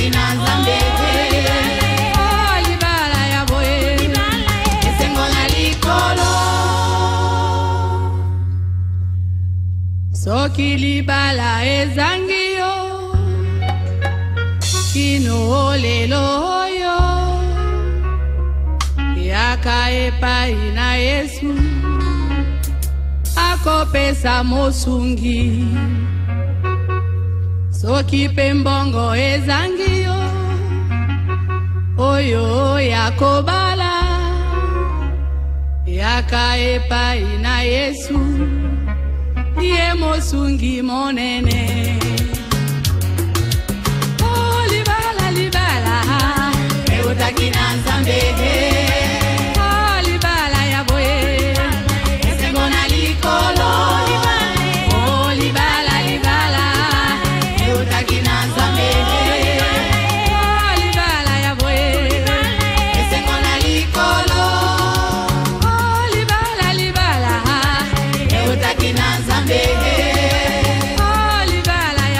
Eutaki na Nzambe libala ya boye esengo na likolo soki libala ezangi yo kino lelo yo yaka epai na Yesu akopesa mosungi soki pembongo ezangi yo oyo yakobala yaka epai na Yesu ye mosungi monene oh libala libala eutaki na Nzambe oh libala ya boye esengo na likolo oh libala libala eutaki na Nzambe oh libala ya boye esengo na likolo oh libala libala eutaki na Nzambe oh libala ya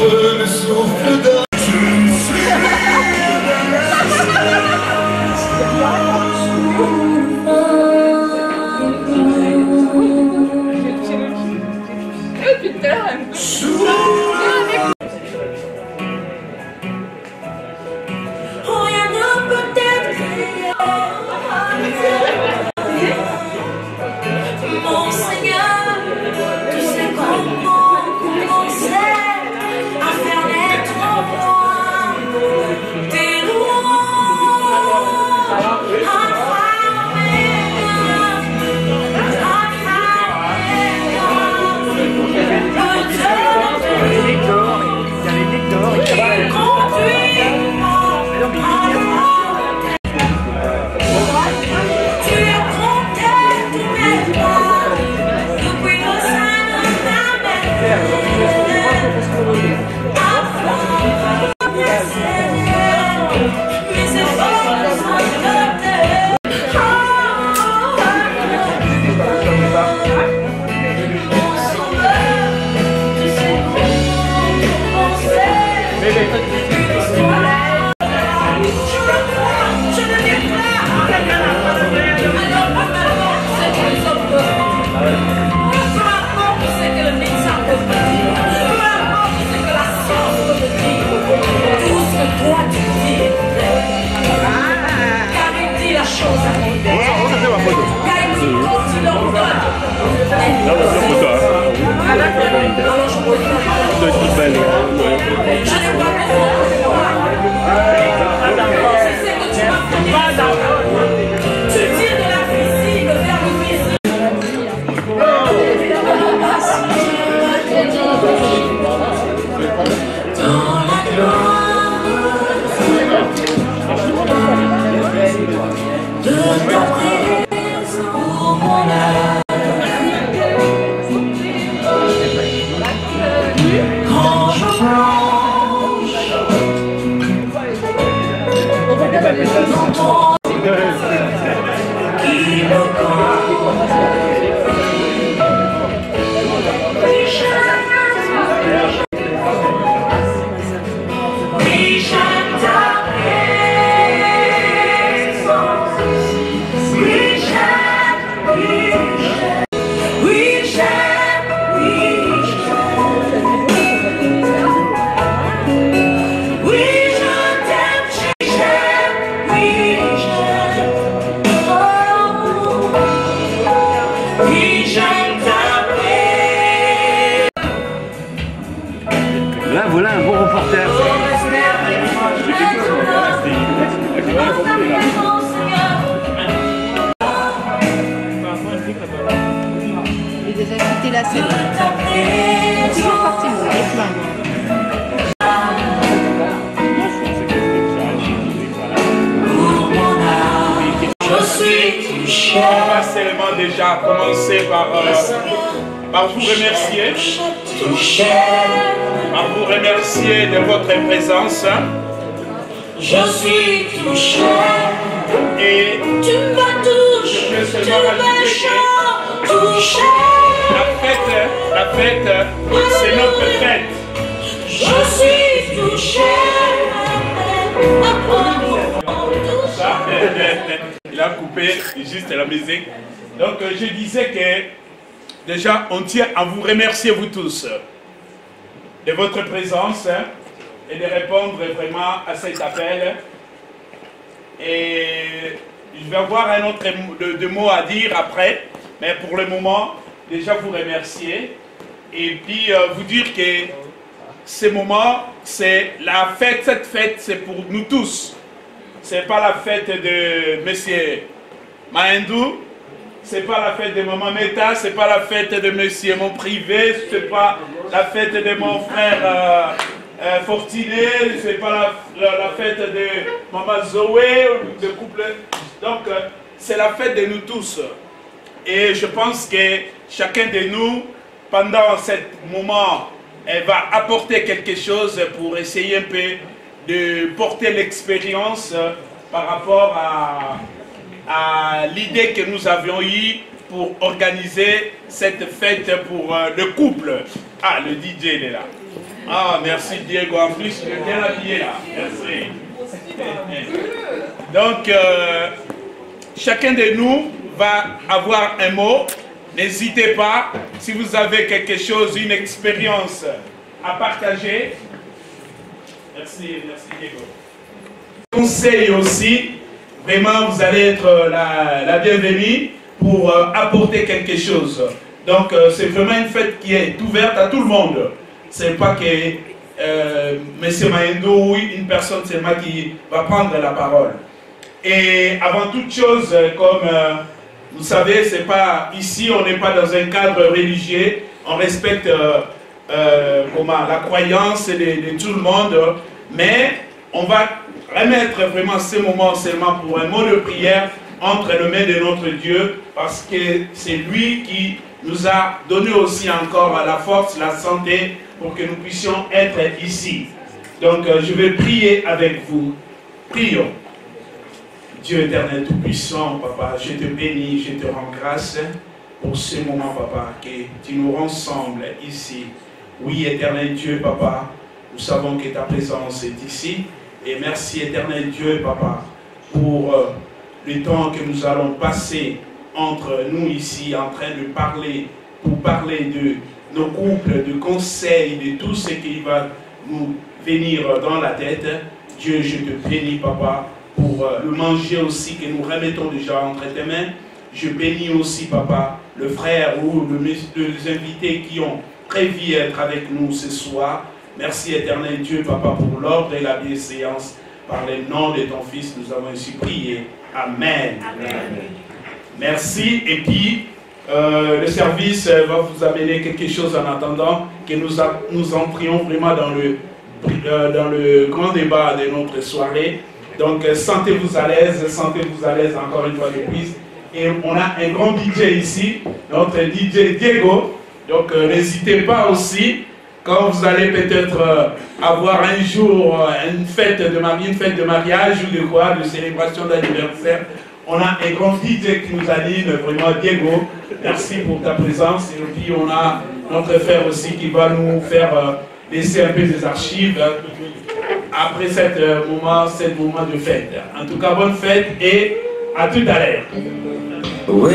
le souffle d'un Voilà un bon reporter. J'ai déjà quitté la scène. C'est parti, mon je suis touché. On va seulement déjà commencer par vous remercier. Par vous remercier de votre présence. Je suis touché. Et tu me touches, tu me chantes, touché. La fête, c'est notre fête. Je suis touché. Il a coupé juste la musique. Donc je disais que déjà on tient à vous remercier vous tous de votre présence et de répondre vraiment à cet appel. Et je vais avoir un autre de mots à dire après, mais pour le moment, déjà vous remercier et puis vous dire que ce moment, c'est la fête, cette fête, c'est pour nous tous. C'est pas la fête de Monsieur Mahendou, c'est pas la fête de Maman Meta, c'est pas la fête de Monsieur Mon Privé, c'est pas la fête de mon frère Fortiné, c'est pas la fête de Maman Zoé, de couple. Donc, c'est la fête de nous tous. Et je pense que chacun de nous, pendant ce moment, elle va apporter quelque chose pour essayer un peu de porter l'expérience par rapport à l'idée que nous avions eue pour organiser cette fête pour le couple. Ah, le DJ il est là. Ah, merci Diego. En plus, tu es bien habillé là. Merci. Donc, chacun de nous va avoir un mot. N'hésitez pas, si vous avez quelque chose, une expérience à partager. Merci Diego. Conseil aussi, vraiment vous allez être la bienvenue pour apporter quelque chose. Donc c'est vraiment une fête qui est ouverte à tout le monde. C'est pas que M. Maendo ou une personne seulement qui va prendre la parole. Et avant toute chose, comme vous savez, c'est pas ici, on n'est pas dans un cadre religieux, on respecte la croyance de tout le monde, mais on va remettre vraiment ce moment seulement pour un mot de prière entre les mains de notre Dieu, parce que c'est lui qui nous a donné aussi encore la force, la santé, pour que nous puissions être ici. Donc je vais prier avec vous. Prions. Dieu éternel tout-puissant, Papa, je te bénis, je te rends grâce pour ce moment, Papa, que tu nous rassembles ici. Oui, éternel Dieu, Papa, nous savons que ta présence est ici. Et merci, éternel Dieu, Papa, pour le temps que nous allons passer entre nous ici, en train de parler, pour parler de nos couples, de conseils, de tout ce qui va nous venir dans la tête. Dieu, je te bénis, Papa, pour le manger aussi que nous remettons déjà entre tes mains. Je bénis aussi, Papa, le frère ou les invités qui ont prévu être avec nous ce soir. Merci, éternel Dieu, Papa, pour l'ordre et la bienséance. Par le nom de ton Fils, nous avons ainsi prié. Amen. Amen. Merci. Et puis, le service va vous amener quelque chose en attendant que nous entrions vraiment dans le grand débat de notre soirée. Donc, sentez-vous à l'aise encore une fois de plus. Et on a un grand DJ ici, notre DJ Diego. Donc, n'hésitez pas aussi, quand vous allez peut-être avoir un jour une fête de mariage ou de quoi, de célébration d'anniversaire, on a un grand DJ qui nous anime, vraiment Diego. Merci pour ta présence. Et puis, on a notre frère aussi qui va nous faire laisser un peu des archives après cette moment de fête. En tout cas, bonne fête et à tout à l'heure. Oh,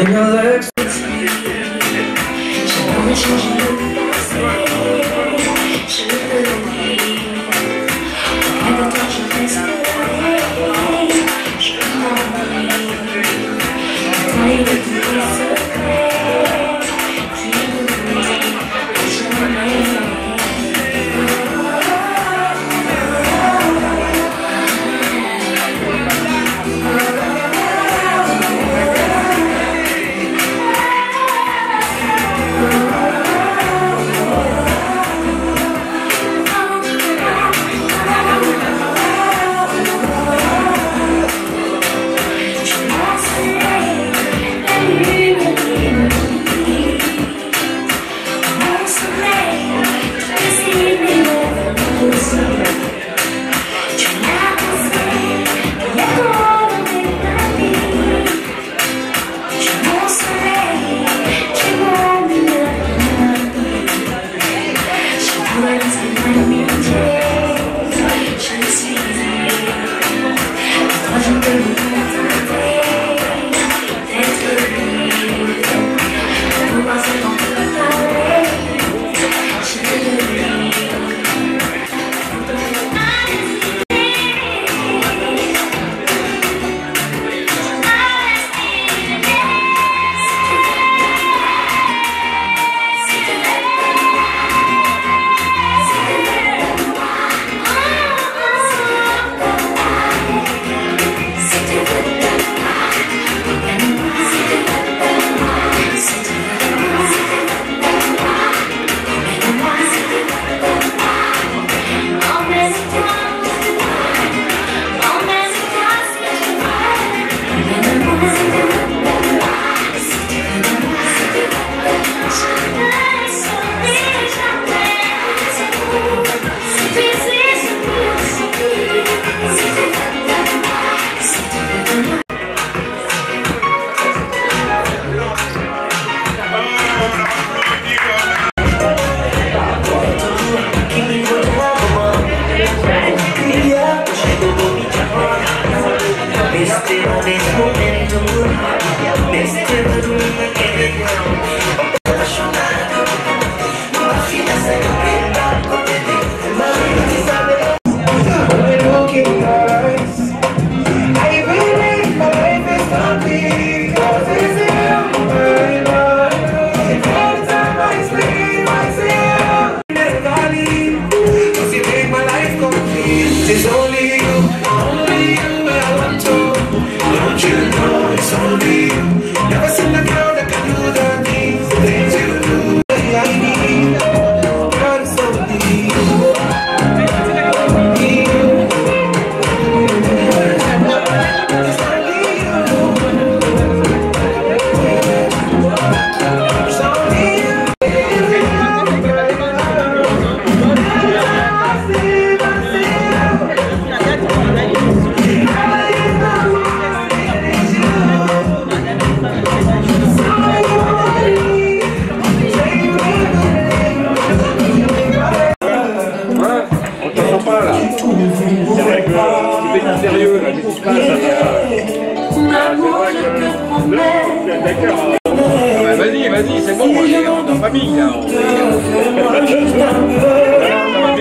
dans la famille, là. Ça va bien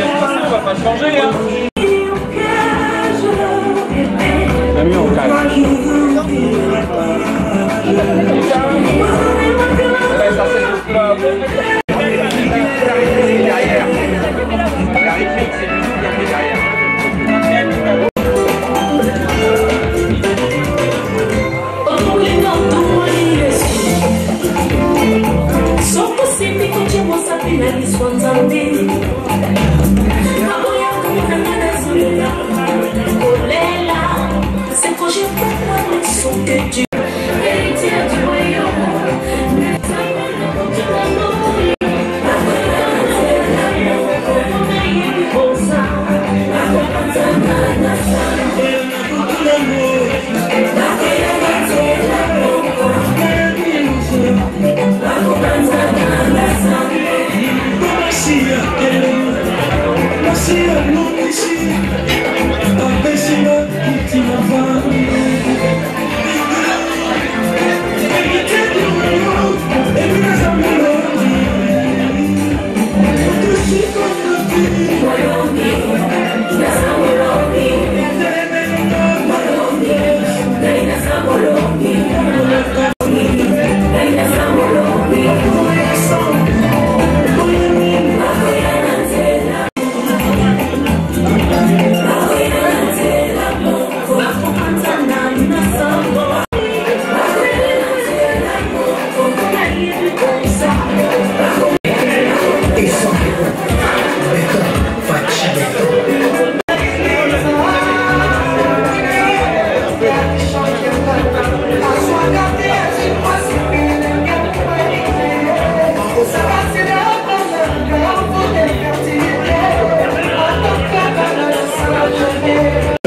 se passer, on va pas changer, hein. La mieux, on calme. Ça, c'est le derrière. La rythmique, c'est lui qui a fait derrière.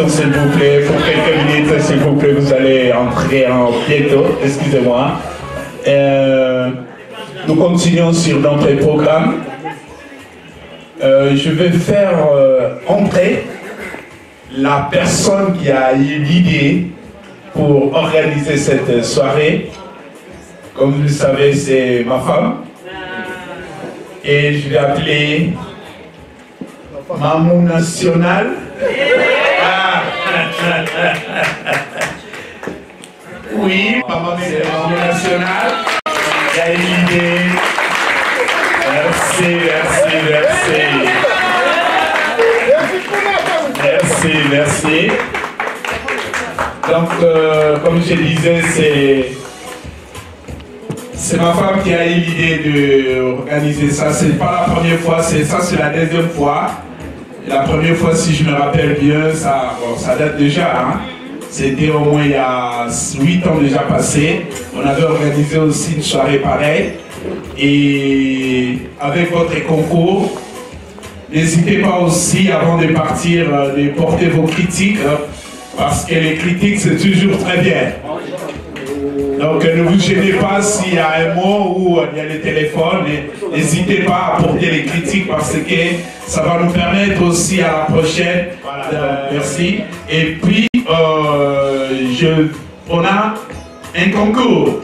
S'il vous plaît, pour quelques minutes, s'il vous plaît, vous allez entrer en bientôt, excusez-moi. Nous continuons sur notre programme. Je vais faire entrer la personne qui a eu l'idée pour organiser cette soirée. Comme vous le savez, c'est ma femme. Et je vais appeler Mamou National. Oui, maman, c'est Mamou National. Il y a une idée. Merci, merci, merci. Merci, merci. Donc, comme je disais, c'est ma femme qui a eu l'idée d'organiser ça. C'est pas la première fois, c'est la deuxième fois. La première fois, si je me rappelle bien, ça date déjà. Hein. C'était au moins il y a 8 ans déjà passé. On avait organisé aussi une soirée pareille. Et avec votre concours, n'hésitez pas aussi, avant de partir, de porter vos critiques. Parce que les critiques, c'est toujours très bien. Donc ne vous gênez pas s'il y a un mot ou il y a le téléphone. N'hésitez pas à porter les critiques parce que ça va nous permettre aussi à la prochaine. Merci. Et puis, on a un concours.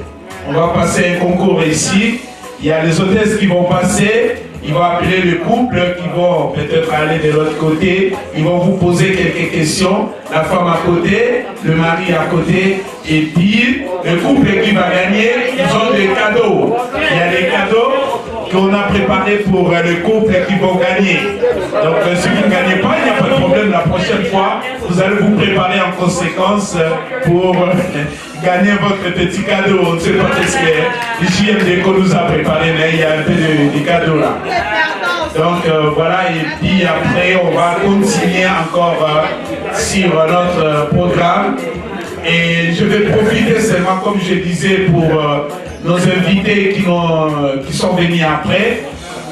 On va passer un concours ici. Il y a les hôtesses qui vont passer. Ils vont appeler le couple qui vont peut-être aller de l'autre côté. Ils vont vous poser quelques questions. La femme à côté, le mari à côté. Et puis, le couple qui va gagner, ils ont des cadeaux. Il y a des cadeaux qu'on a préparés pour le couple qui vont gagner. Donc, si vous ne gagnez pas, il n'y a pas de problème. La prochaine fois, vous allez vous préparer en conséquence pour gagner votre petit cadeau. On ne sait pas ce que JMDECO nous a préparé, mais il y a un peu de cadeaux là. Donc voilà, et puis après on va continuer encore sur notre programme. Et je vais profiter seulement, comme je disais, pour nos invités qui sont venus après.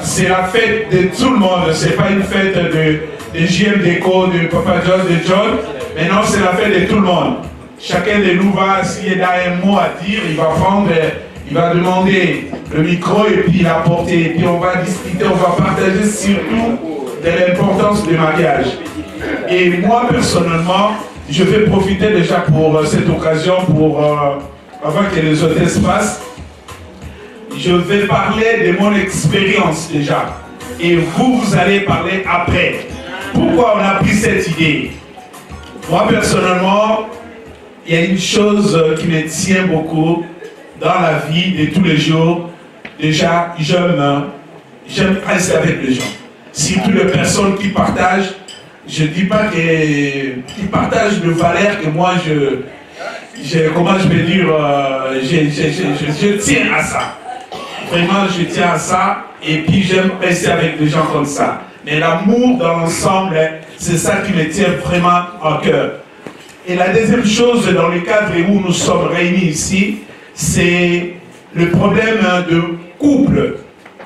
C'est la fête de tout le monde, c'est pas une fête de JMDECO, de Papa John, de John, mais non, c'est la fête de tout le monde. Chacun de nous va, s'il y a un mot à dire, il va prendre, il va demander le micro et puis l'apporter. Et puis on va discuter, on va partager surtout de l'importance du mariage. Et moi, personnellement, je vais profiter déjà pour cette occasion, avant que les hôtesses passent. je vais parler de mon expérience déjà. Et vous allez parler après. Pourquoi on a pris cette idée? Moi, personnellement, il y a une chose qui me tient beaucoup dans la vie de tous les jours. Déjà, j'aime rester avec les gens. Surtout les personnes qui partagent. Je ne dis pas qu'ils partagent de valeurs que moi, comment je vais dire, je tiens à ça. Vraiment, je tiens à ça. Et puis, j'aime rester avec des gens comme ça. Mais l'amour dans l'ensemble, c'est ça qui me tient vraiment à cœur. Et la deuxième chose, dans le cadre où nous sommes réunis ici, c'est le problème de couple.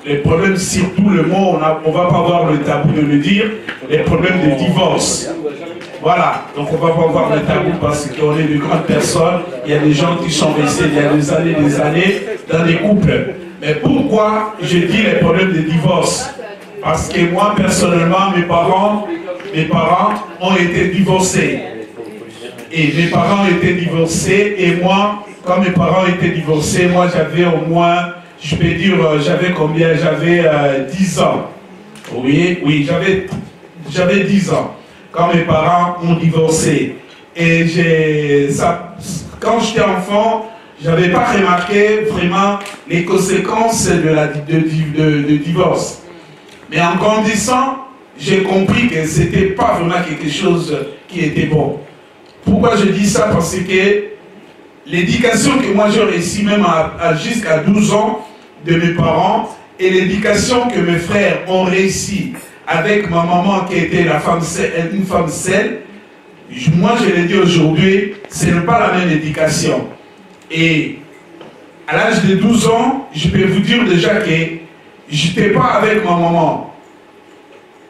Les problèmes, surtout le mot, on ne va pas avoir le tabou de le dire, les problèmes de divorce. Voilà, donc on ne va pas avoir le tabou parce qu'on est de grandes personnes, il y a des gens qui sont restés il y a des années dans des couples. Mais pourquoi je dis les problèmes de divorce? Parce que moi, personnellement, mes parents ont été divorcés. Et mes parents étaient divorcés, et moi, quand mes parents étaient divorcés, moi j'avais au moins, je peux dire, j'avais combien? J'avais 10 ans. Oui, j'avais 10 ans quand mes parents ont divorcé. Et quand j'étais enfant, je n'avais pas remarqué vraiment les conséquences de divorce. Mais en grandissant, j'ai compris que ce n'était pas vraiment quelque chose qui était bon. Pourquoi je dis ça? Parce que l'éducation que moi j'ai réussi même jusqu'à 12 ans de mes parents et l'éducation que mes frères ont réussi avec ma maman qui était une femme saine, moi je l'ai dit aujourd'hui, ce n'est pas la même éducation. Et à l'âge de 12 ans, je peux vous dire déjà que je n'étais pas avec ma maman.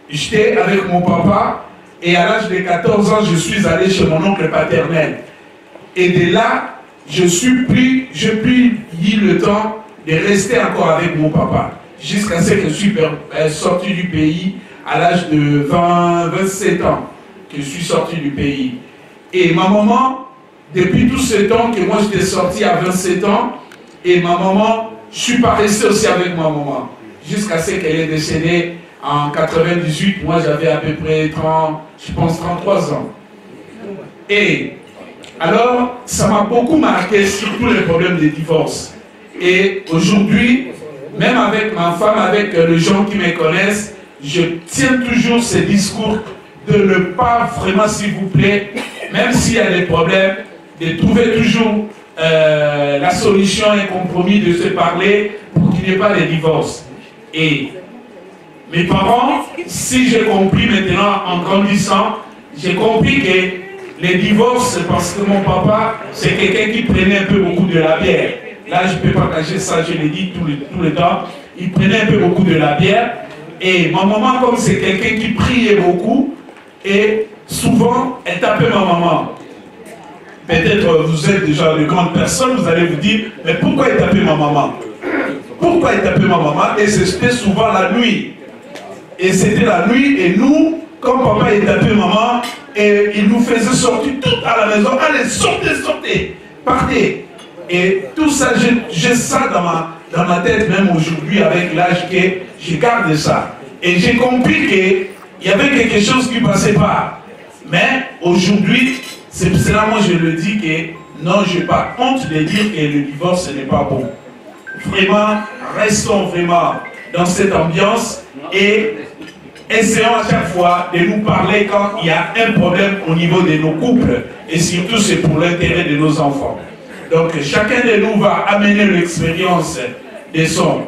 J'étais avec mon papa et à l'âge de 14 ans, je suis allé chez mon oncle paternel. Et de là, j'ai eu le temps de rester encore avec mon papa. Jusqu'à ce que je suis sorti du pays à l'âge de 27 ans. Que je suis sorti du pays. Et ma maman, depuis tout ce temps que moi j'étais sorti à 27 ans, et ma maman, je ne suis pas resté aussi avec ma maman. Jusqu'à ce qu'elle est décédée en 98, moi j'avais à peu près 33 ans. Et alors, ça m'a beaucoup marqué, surtout les problèmes de divorce. Et aujourd'hui, même avec ma femme, avec les gens qui me connaissent, je tiens toujours ce discours de ne pas vraiment, s'il vous plaît, même s'il y a des problèmes, de trouver toujours la solution, un compromis, de se parler pour qu'il n'y ait pas de divorce. Et mes parents, si j'ai compris maintenant en grandissant, j'ai compris que les divorces, c'est parce que mon papa, c'est quelqu'un qui prenait un peu beaucoup de la bière. Là, je ne peux pas cacher ça, je l'ai dit tout le temps. Il prenait un peu beaucoup de la bière. Et ma maman, comme c'est quelqu'un qui priait beaucoup, et souvent, elle tapait ma maman. Peut-être vous êtes déjà de grandes personnes, vous allez vous dire, mais pourquoi elle tapait ma maman? Pourquoi elle tapait ma maman? Et c'était souvent la nuit. Et c'était la nuit, et nous, comme papa il tapait maman, et il nous faisait sortir tout à la maison. Allez, sortez, partez. Et tout ça, j'ai ça dans ma tête, même aujourd'hui, avec l'âge que je garde ça. Et j'ai compris qu'il y avait quelque chose qui ne passait pas. Mais aujourd'hui, c'est pour cela, moi je le dis que non, je n'ai pas honte de dire que le divorce n'est pas bon. Vraiment, restons vraiment dans cette ambiance et essayons à chaque fois de nous parler quand il y a un problème au niveau de nos couples. Et surtout, c'est pour l'intérêt de nos enfants. Donc, chacun de nous va amener l'expérience de son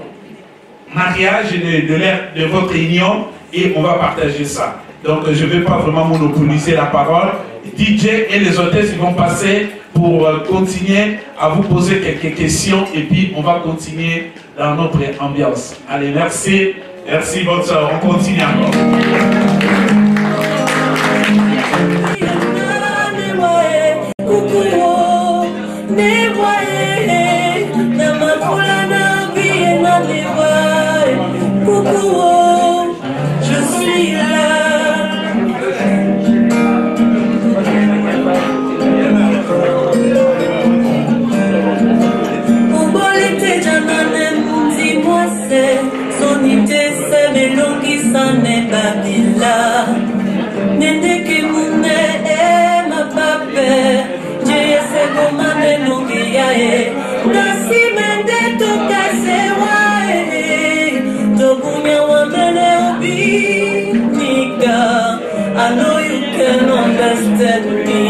mariage et de votre union et on va partager ça. Donc, je ne vais pas vraiment monopoliser la parole. DJ et les hôtesses ils vont passer pour continuer à vous poser quelques questions et puis on va continuer dans notre ambiance. Allez, merci. Merci, votre soeur. On continue encore. Je suis là. Umbolete janane sane babila nendeke mune ma pape jese gomane nungiae nasi mende toka sewa tobunya wamene obi nika I know you can understand me.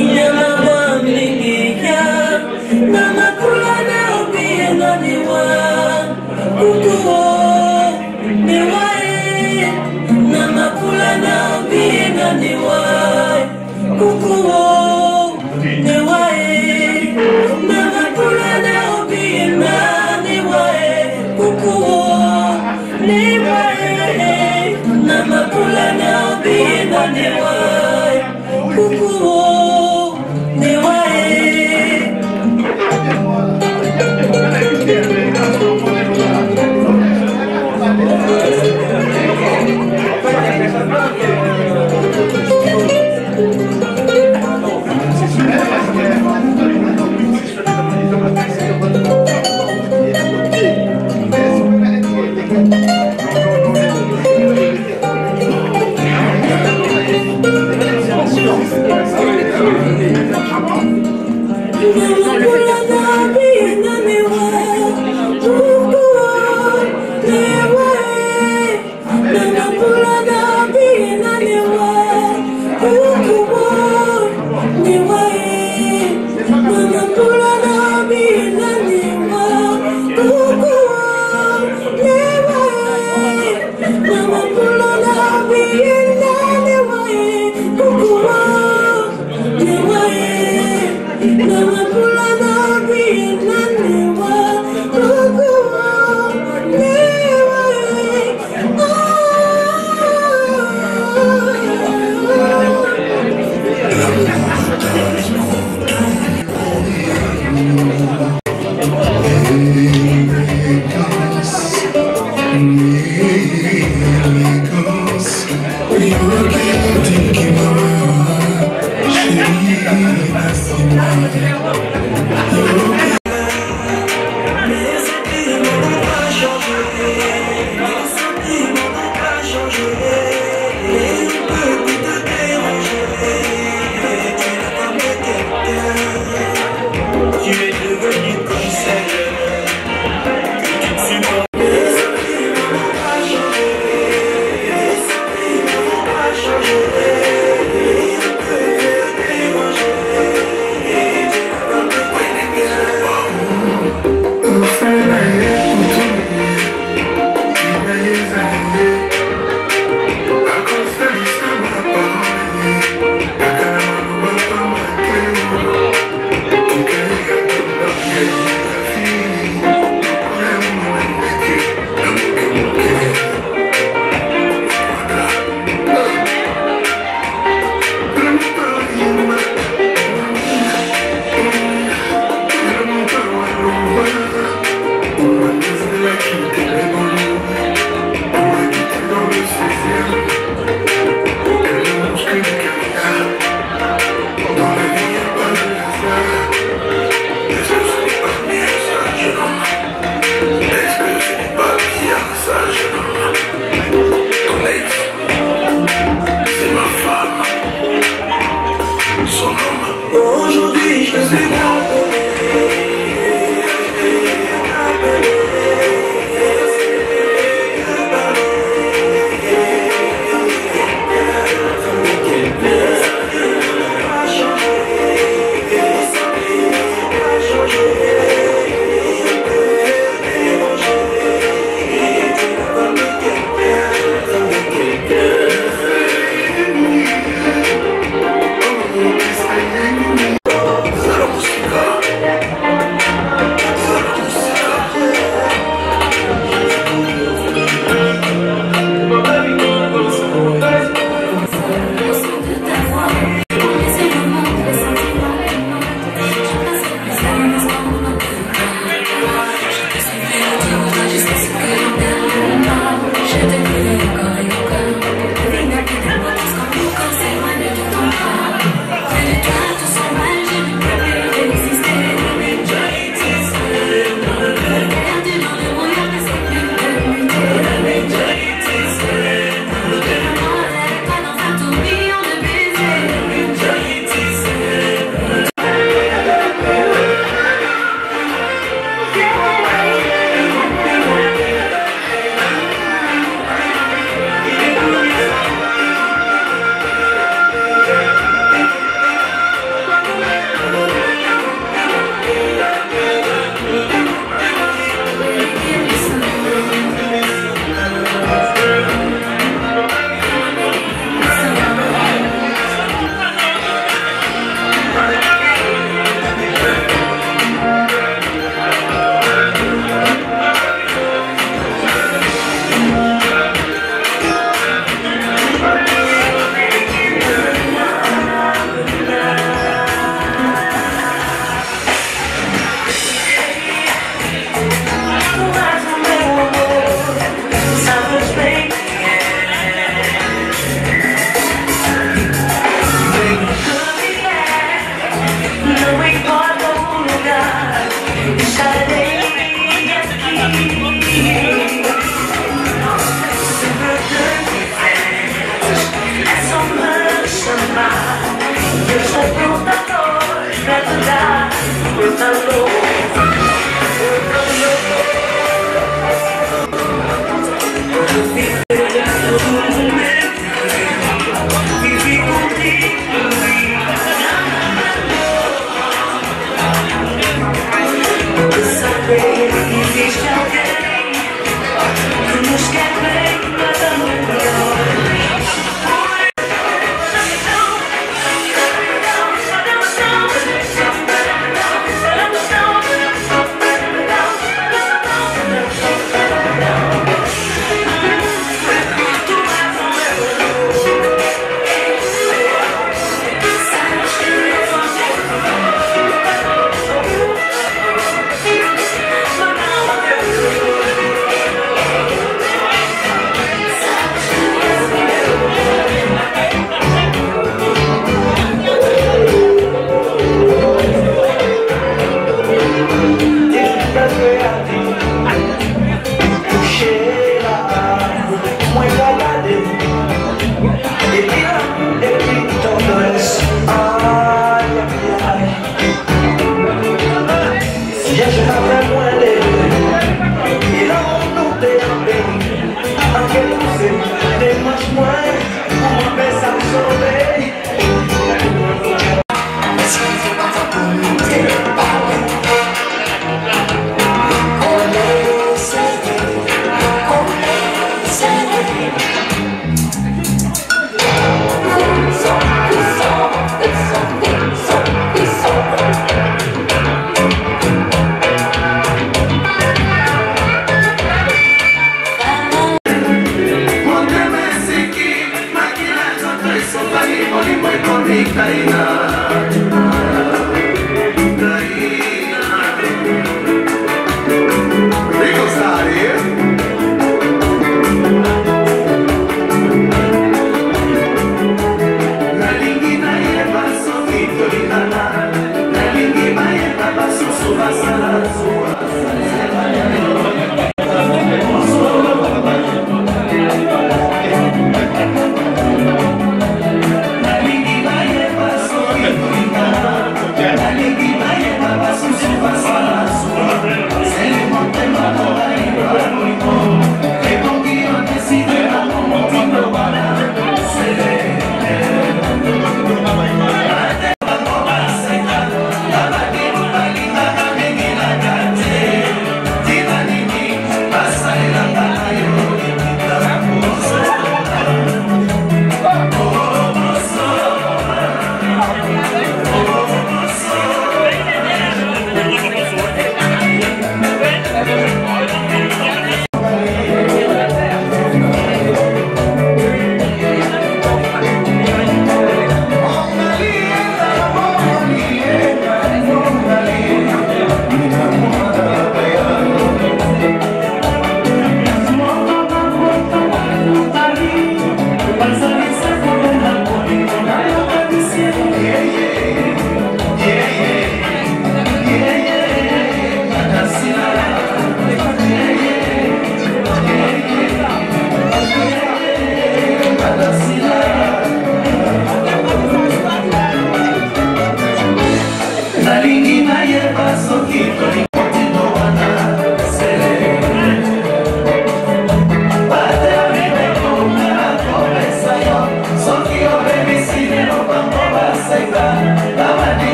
Inyama wamlikia Nama kulana obi enaniwa Kukuo Niwae Nama kulana obi enaniwa Kukuo Niwae Nama kulana obi enaniwa Kukuo Niwae Nama kulana obi enaniwa Kukuo Niwae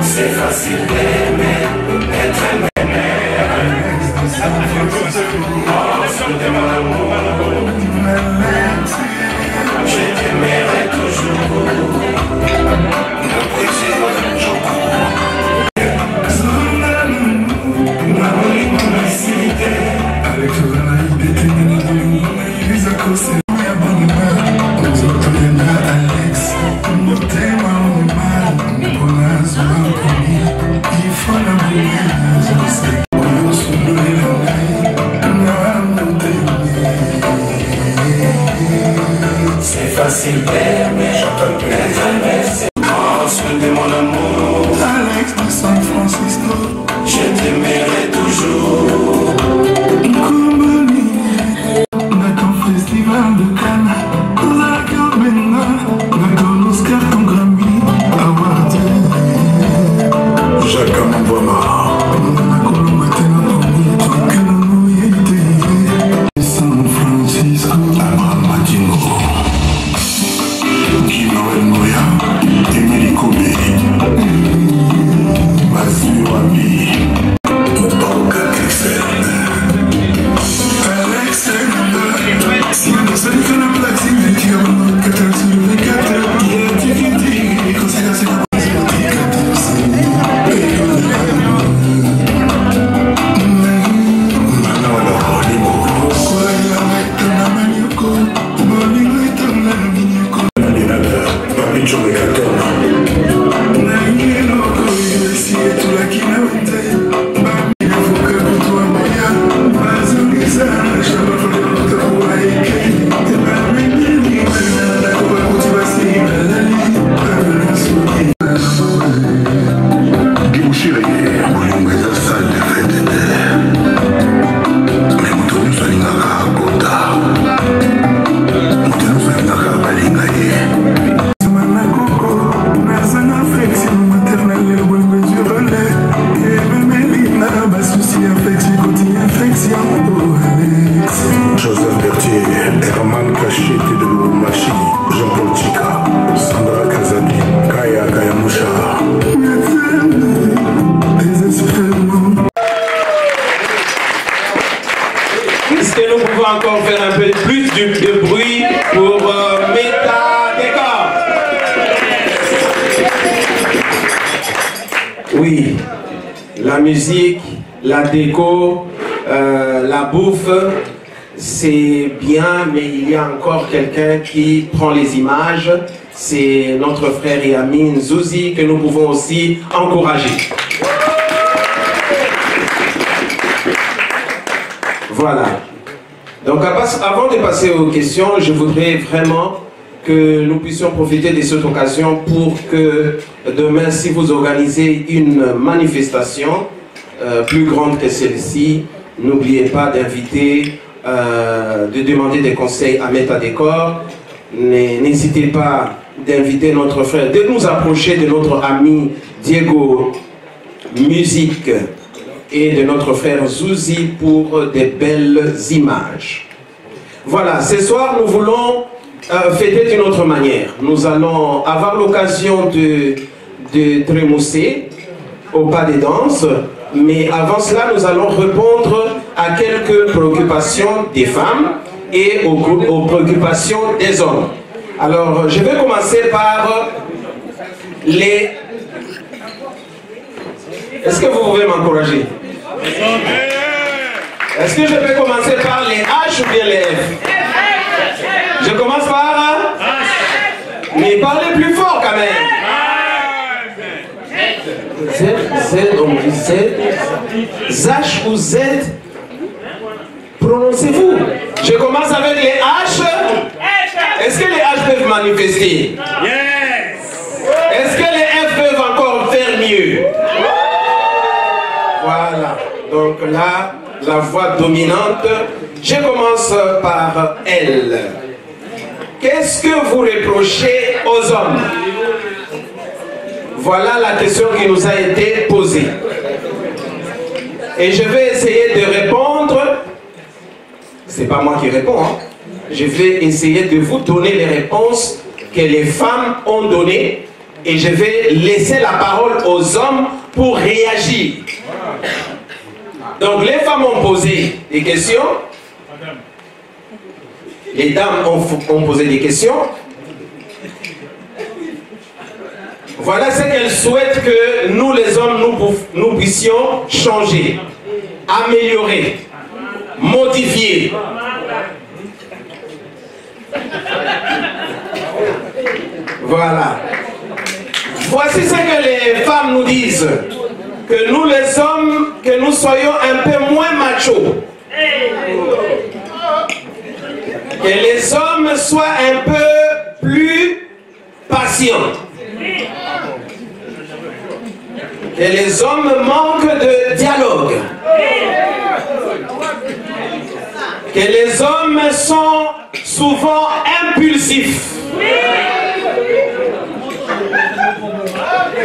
C'est facile d'aimer, être aimé. Je t'aimerai toujours. C'est facile d'aimer, être aimé, c'est de mon amour. Alex de San Francisco, je t'aimerai toujours. Kumbani, d'accord, festival de Cannes, d'accord, maintenant, d'accord, Oscar, ton Grammy, award. Jacques Mbouama, San Francisco, Amadino. Emily Kobe, Mathieu Ami, Moubanka Clifford, Alexander, si on a celui qu'on a placé, mais qui a un 14 sur le 24, il y a un petit conséquence comme Joseph Berthier, Herman Kachete de Loumachi, Jean-Paul Chika, Sandra Kazadi, Kaya Kayamusha. Est-ce que nous pouvons encore faire un peu plus de bruit pour Meta Décor? Oui, la musique, la déco, la bouffe, c'est bien, mais il y a encore quelqu'un qui prend les images. C'est notre frère et ami Nzouzi que nous pouvons aussi encourager. Voilà. Donc avant de passer aux questions, je voudrais vraiment que nous puissions profiter de cette occasion pour que demain, si vous organisez une manifestation plus grande que celle-ci, n'oubliez pas d'inviter, de demander des conseils à Meta Décor. N'hésitez pas d'inviter notre frère, de nous approcher de notre ami Diego Musique et de notre frère Zouzi pour des belles images. Voilà, ce soir nous voulons fêter d'une autre manière. Nous allons avoir l'occasion de trémousser au pas des danses, mais avant cela nous allons répondre à quelques préoccupations des femmes et aux préoccupations des hommes. Alors je vais commencer par les... Est-ce que vous pouvez m'encourager? Est-ce que je peux commencer par les H ou bien les F? Je commence par... Mais parlez plus fort quand même. Z, on dit Z. H ou Z? Prononcez-vous. Je commence avec les H. Est-ce que les H peuvent manifester? Est-ce que les F peuvent encore faire mieux? Voilà. Donc là, la voix dominante. Je commence par L. Qu'est-ce que vous reprochez aux hommes? Voilà la question qui nous a été posée. Et je vais essayer de répondre. C'est pas moi qui réponds, hein. je vais essayer de vous donner les réponses que les femmes ont données et je vais laisser la parole aux hommes pour réagir. Donc les femmes ont posé des questions, les dames ont posé des questions. Voilà ce qu'elles souhaitent que nous les hommes, nous puissions changer, améliorer, modifier. Voilà. Voici ce que les femmes nous disent. Que nous les hommes, que nous soyons un peu moins machos. Que les hommes soient un peu plus patients. Que les hommes manquent de dialogue. Que les hommes sont souvent impulsifs.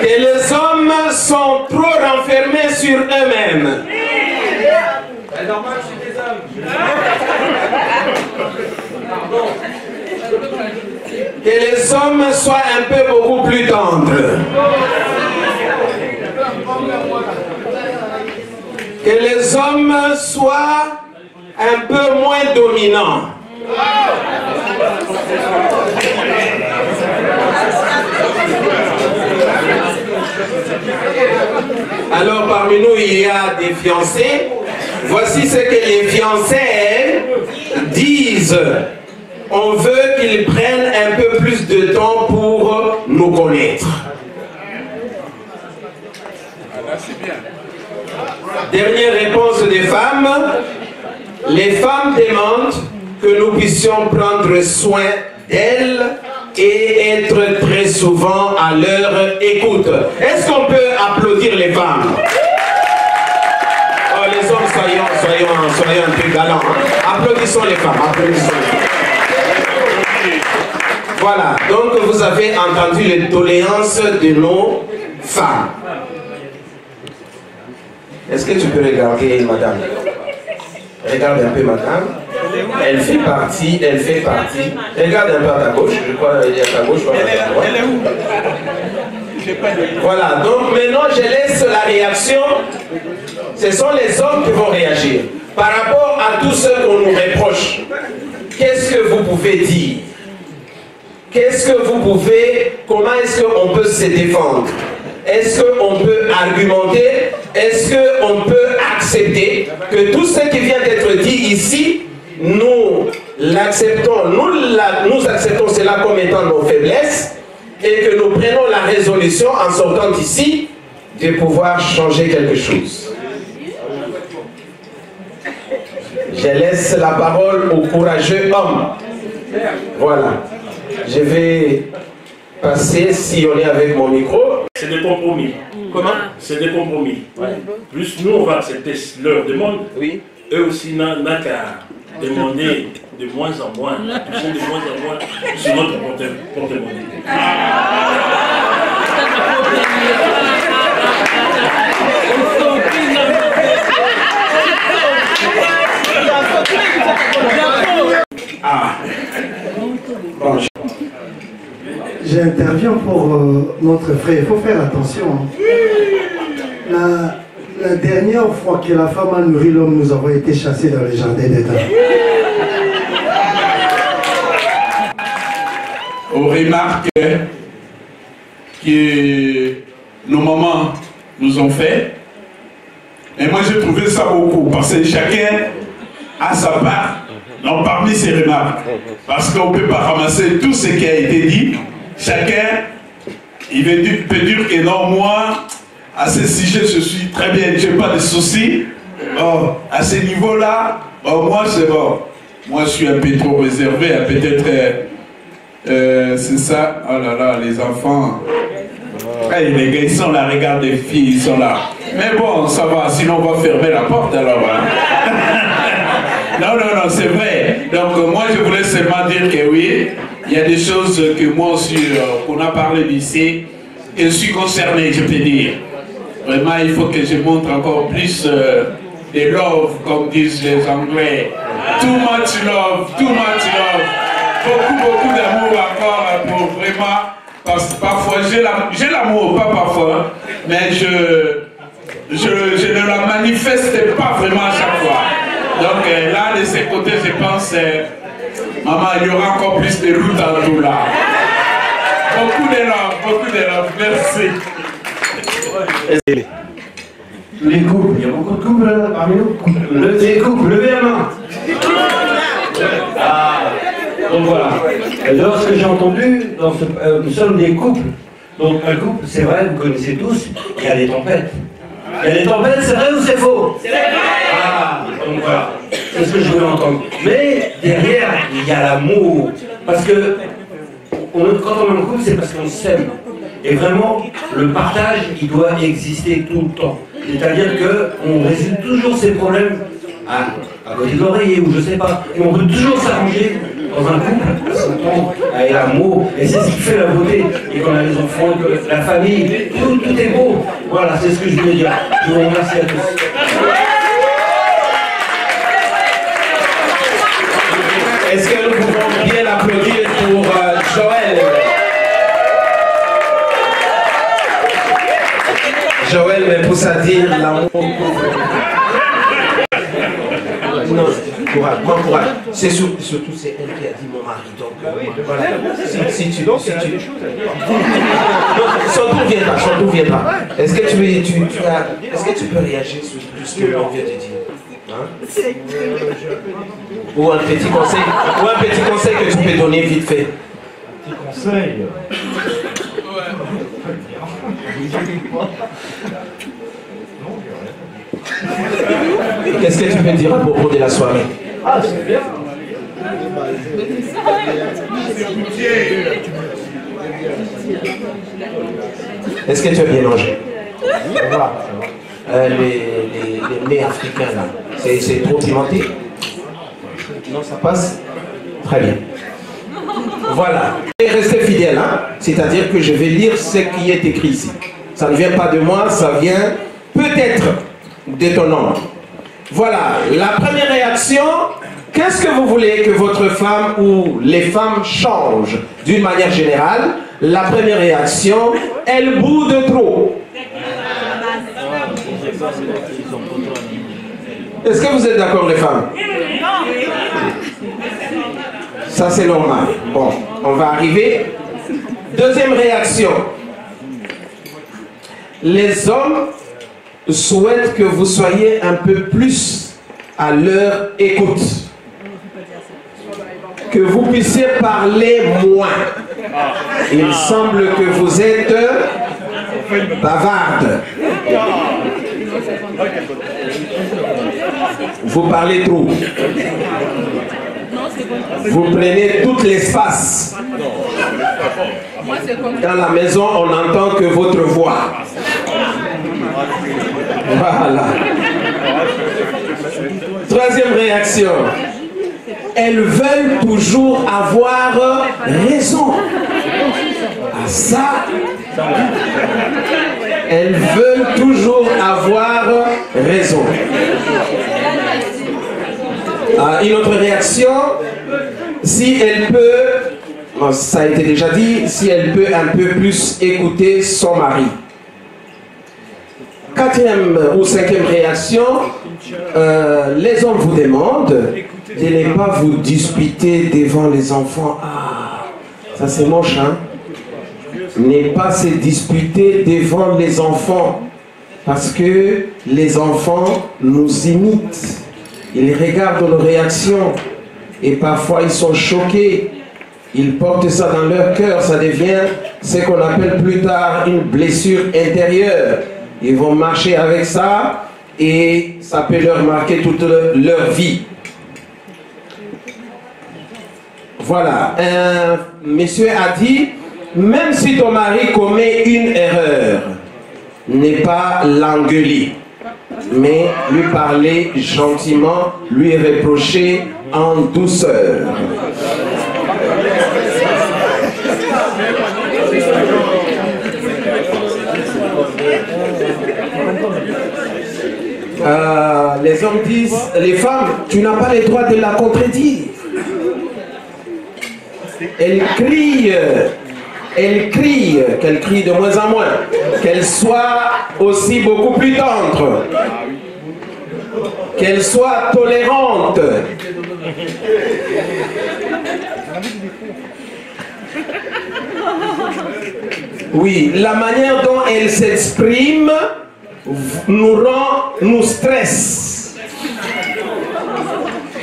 Que les hommes sont trop renfermés sur eux-mêmes. Que les hommes soient un peu beaucoup plus tendres. Que les hommes soient un peu moins dominants. Alors parmi nous il y a des fiancés. Voici ce que les fiancés disent. On veut qu'ils prennent un peu plus de temps pour nous connaître. Dernière réponse des femmes. Les femmes demandent que nous puissions prendre soin d'elles et être très souvent à leur écoute. Est-ce qu'on peut applaudir les femmes? Oh, les hommes, soyons un peu galants. Applaudissons les femmes, applaudissons les femmes. Voilà, donc vous avez entendu les doléances de nos femmes. Est-ce que tu peux regarder madame? Regarde un peu madame. Elle fait partie. Regarde un peu à ta gauche, je crois qu'il y a à ta gauche. Elle est où? Voilà, donc maintenant je laisse la réaction. Ce sont les hommes qui vont réagir. Par rapport à tout ce qu'on nous reproche, qu'est-ce que vous pouvez dire? Qu'est-ce que vous pouvez, comment est-ce qu'on peut se défendre? Est-ce qu'on peut argumenter? Est-ce qu'on peut accepter que tout ce qui vient d'être dit ici, nous l'acceptons, nous acceptons cela comme étant nos faiblesses et que nous prenons la résolution en sortant d'ici de pouvoir changer quelque chose. Je laisse la parole aux courageux hommes. Voilà. Je vais passer, si on est avec mon micro. C'est des compromis. Comment? C'est des compromis. Ouais. Plus nous, on va accepter leur demande. Oui. Eux aussi n'a qu'à demander de moins en moins. Ils sont de moins en moins sur notre porte-monnaie. Ah. Bon. J'interviens pour notre frère. Il faut faire attention. La dernière fois que la femme a nourri l'homme, nous avons été chassés dans les jardins d'Éden. On remarque que nos mamans nous ont fait. Et moi j'ai trouvé ça beaucoup parce que chacun a sa part. Non, parmi ces remarques, parce qu'on ne peut pas ramasser tout ce qui a été dit. Chacun, il peut dire que non, moi, à ce sujet, je suis très bien, je n'ai pas de soucis. Oh, à ce niveau-là, oh, moi, c'est bon. Moi, je suis un peu trop réservé, peut-être, c'est ça. Oh là là, les enfants. Hey, les gars, ils sont là, regarde les filles, ils sont là. Mais bon, ça va, sinon on va fermer la porte alors. Hein. Non, c'est vrai. Donc moi je voulais seulement dire que oui, il y a des choses que moi aussi, qu'on a parlé d'ici, que je suis concerné, je peux dire. Vraiment, il faut que je montre encore plus de love, comme disent les Anglais. Too much love, too much love. Beaucoup d'amour encore pour vraiment, parce que parfois j'ai l'amour, pas parfois, mais je ne la manifeste pas vraiment à chaque fois. Donc là, de ces côtés, je pense, maman, il y aura encore plus de routes en tout là. Beaucoup de love, merci. Les couples, il y a beaucoup de couples là, parmi nous. Les couples, levez la main. Ah, donc voilà. Lorsque j'ai entendu, nous sommes des couples. Donc un couple, c'est vrai, vous connaissez tous, il y a des tempêtes. Il y a des tempêtes, c'est vrai ou c'est faux? C'est vrai. Ah, donc voilà. C'est ce que je voulais entendre. Mais derrière, il y a l'amour. Parce que quand on est en couple, c'est parce qu'on s'aime. Et vraiment, le partage, il doit exister tout le temps. C'est-à-dire qu'on résout toujours ces problèmes à côté de l'oreiller, ou je sais pas. Et on peut toujours s'arranger dans un couple, s'entendre avec l'amour. Et c'est ce qui fait la beauté. Et qu'on a les enfants, que la famille, tout est beau. Voilà, c'est ce que je voulais dire. Je vous remercie à tous. Est-ce que nous pouvons bien applaudir pour Joël? Joël me pousse à dire l'amour. Non, courage, bon courage. C'est surtout c'est elle qui a dit mon mari. Donc voilà. Si tu son tour viendra. Est-ce que tu peux réagir sur tout ce que l'on vient de dire? Hein? Ou un petit conseil que tu peux donner vite fait. Petit conseil. Qu'est-ce que tu peux dire à propos de la soirée? Ah, c'est bien. Est-ce que tu as bien mangé? Les mets africains là, c'est trop pimenté? Non, ça passe? Très bien. Voilà. Et restez fidèles, hein? C'est-à-dire que je vais lire ce qui est écrit ici. Ça ne vient pas de moi, ça vient peut-être de ton nom. Voilà, la première réaction, qu'est-ce que vous voulez que votre femme ou les femmes changent d'une manière générale? La première réaction, elle boude trop. Est-ce que vous êtes d'accord les femmes? Ça c'est normal. Bon, on va arriver. Deuxième réaction. Les hommes souhaitent que vous soyez un peu plus à leur écoute. Que vous puissiez parler moins. Il semble que vous êtes bavarde. Vous parlez trop. Vous prenez tout l'espace. Dans la maison, on n'entend que votre voix. Voilà. Troisième réaction. Elles veulent toujours avoir raison. Ah ça, elles veulent toujours avoir raison. Une autre réaction, si elle peut, ça a été déjà dit, si elle peut un peu plus écouter son mari. Quatrième ou cinquième réaction, les hommes vous demandent de ne pas vous disputer devant les enfants. Ah, ça c'est moche, hein? Ne pas se disputer devant les enfants, parce que les enfants nous imitent. Ils regardent nos réactions et parfois ils sont choqués. Ils portent ça dans leur cœur. Ça devient ce qu'on appelle plus tard une blessure intérieure. Ils vont marcher avec ça et ça peut leur marquer toute leur vie. Voilà. Un monsieur a dit, même si ton mari commet une erreur, n'est pas l'engueuler, mais lui parler gentiment, lui reprocher en douceur. Les hommes disent, les femmes, tu n'as pas le droit de la contredire. Elle crie, qu'elle crie de moins en moins, qu'elle soit aussi beaucoup plus tendre, qu'elle soit tolérante. Oui, la manière dont elle s'exprime nous stresse.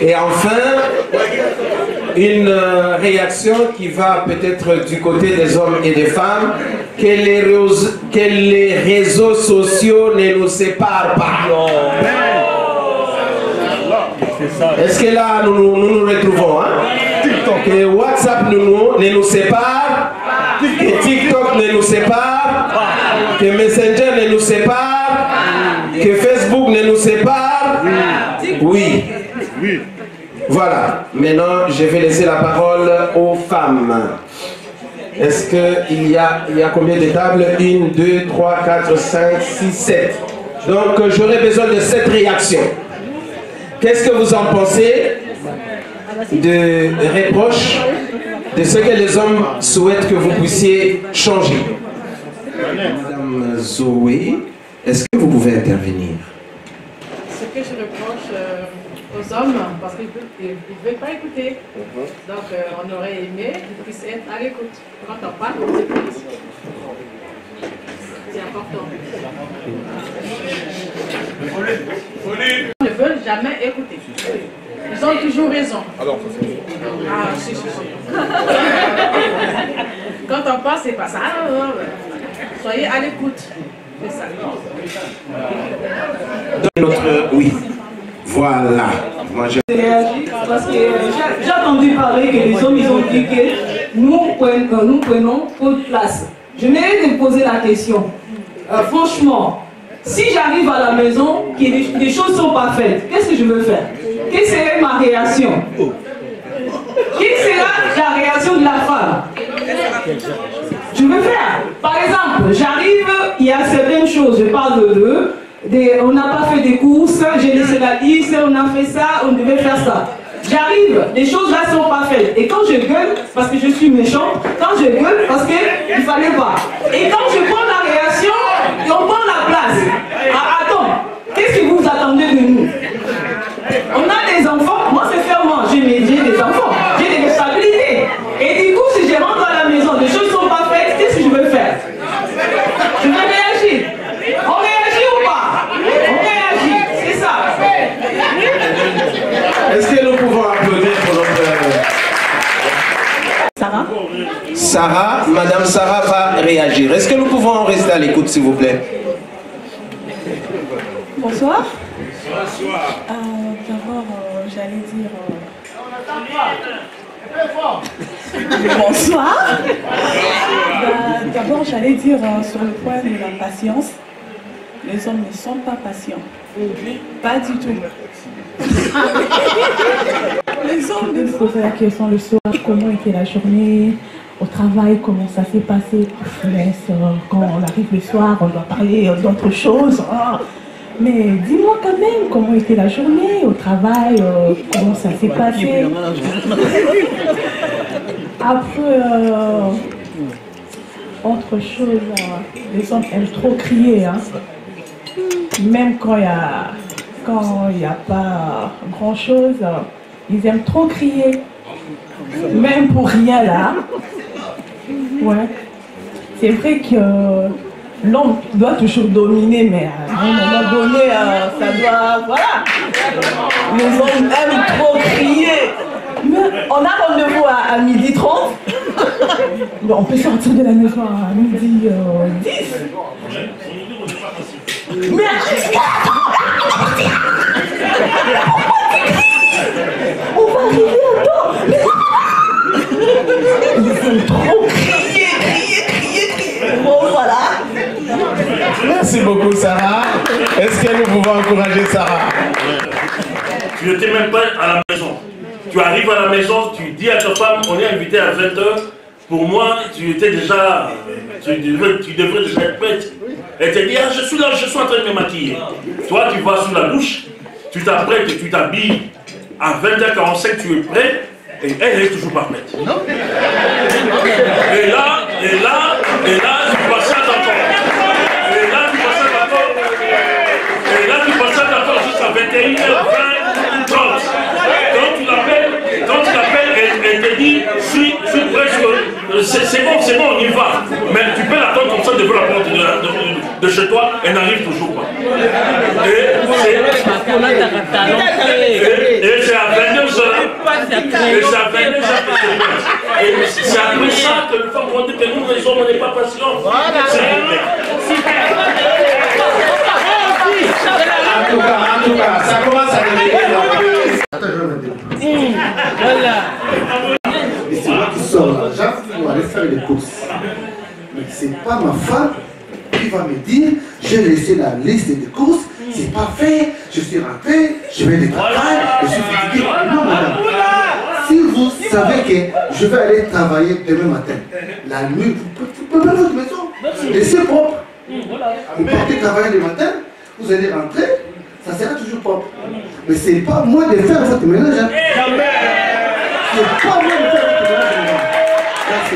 Et enfin, une réaction qui va peut-être du côté des hommes et des femmes, que les réseaux sociaux ne nous séparent pas. Est-ce que là, nous nous retrouvons, hein? Que WhatsApp ne nous sépare, que TikTok ne nous sépare, que Messenger ne nous sépare, que Facebook ne nous sépare. Oui. Voilà. Maintenant, je vais laisser la parole aux femmes. Est-ce qu'il y a combien de tables? 1, 2, 3, 4, 5, 6, 7. Donc, j'aurai besoin de 7 réactions. Qu'est-ce que vous en pensez de reproches, de ce que les hommes souhaitent que vous puissiez changer? Madame Zoé, est-ce que vous pouvez intervenir? Ce que je reproche aux hommes, parce qu'ils ne veulent pas écouter. Donc on aurait aimé qu'ils puissent être à l'écoute. Quand on parle, on écoute. C'est important. Ils ne veulent jamais écouter. Ils ont toujours raison. Ah, si. Quand on parle, c'est pas ça. Soyez à l'écoute. C'est ça. Oui. Voilà. Moi, parce que j'ai entendu parler que les hommes ils ont dit que nous prenons trop de place. Je mérite de poser la question. Franchement, si j'arrive à la maison, que les choses ne sont pas faites, qu'est-ce que je veux faire? Quelle serait ma réaction? Quelle sera la réaction de la femme? Je veux faire. Par exemple, j'arrive, il y a certaines choses, je parle on n'a pas fait des courses, j'ai laissé la liste, on a fait ça, on devait faire ça. J'arrive, les choses là ne sont pas faites. Et quand je gueule, parce que je suis méchante, quand je gueule, parce qu'il ne fallait pas. Et quand je prends la réaction, et on prend la place. Ah, attends, qu'est-ce que vous attendez de nous? On a des enfants, moi c'est fermement, j'ai des enfants, j'ai des responsabilités. Et du coup, si je rentre à la maison, les choses ne sont pas faites, qu'est-ce que je veux faire? Je vais réagir. On réagit ou pas? On réagit, c'est ça. Est-ce que nous pouvons applaudir pour notre... Sarah? Sarah, Madame Sarah va réagir. Est-ce que nous pouvons rester à l'écoute, s'il vous plaît? Bonsoir. Bonsoir. D'abord, j'allais dire... Bonsoir. D'abord, j'allais dire sur le point de la patience. Les hommes ne sont pas patients. Pas du tout. Les hommes me posaient la question le soir, comment était la journée au travail, comment ça s'est passé. Quand on arrive le soir, on doit parler d'autre chose. Mais dis-moi quand même comment était la journée au travail, comment ça s'est passé. Après, autre chose, les hommes aiment trop crier. Hein. Même quand il n'y a pas grand-chose, ils aiment trop crier. Même pour rien là. Ouais. C'est vrai que l'homme doit toujours dominer, mais à un moment donné, ça doit... Voilà. Les hommes aiment trop crier. Mais on a rendez-vous à 12h30. On peut sortir de la maison à 12h10. Mais on va arriver à temps. Ils aiment trop crier. Bon, voilà. Merci beaucoup, Sarah. Est-ce que nous pouvons encourager Sarah? Tu n'étais même pas à la maison. Tu arrives à la maison, tu dis à ta femme, on est invité à 20h. Pour moi, tu étais déjà... Tu devrais déjà être prête. Elle te dit, ah, je suis là, je suis en train de me maquiller. Toi, tu vas sous la douche, tu t'apprêtes et tu t'habilles, à 20h45 tu es prêt, et elle est toujours pas prête. Et là, tu passes d'accord. Et là, tu passes d'accord jusqu'à 21h20, 30. Quand tu l'appelles, elle te dit, je suis presque, c'est bon, on y va. Mais tu peux l'attendre comme ça devant la porte de chez toi, elle n'arrive toujours pas. Et c'est à 22h. Et c'est à 22h que c'est bon. Et c'est après ça que le femme dit que nous, les hommes, on n'est pas patients. En tout cas, ça commence à devenir voilà. Et c'est moi qui sors l'argent pour aller faire les courses. Mais c'est pas ma femme qui va me dire j'ai laissé la liste des courses, c'est pas fait, je suis rentré, je vais les travailler, je suis fatigué. Non, madame. Si vous savez que je vais aller travailler demain matin, la nuit, vous pouvez mettre votre maison, laissez propre. Vous partez travailler le matin, vous allez rentrer, ça sera toujours propre. Mais c'est pas moi de faire votre ménage. Hein. C'est pas moi de faire votre ménage. Merci.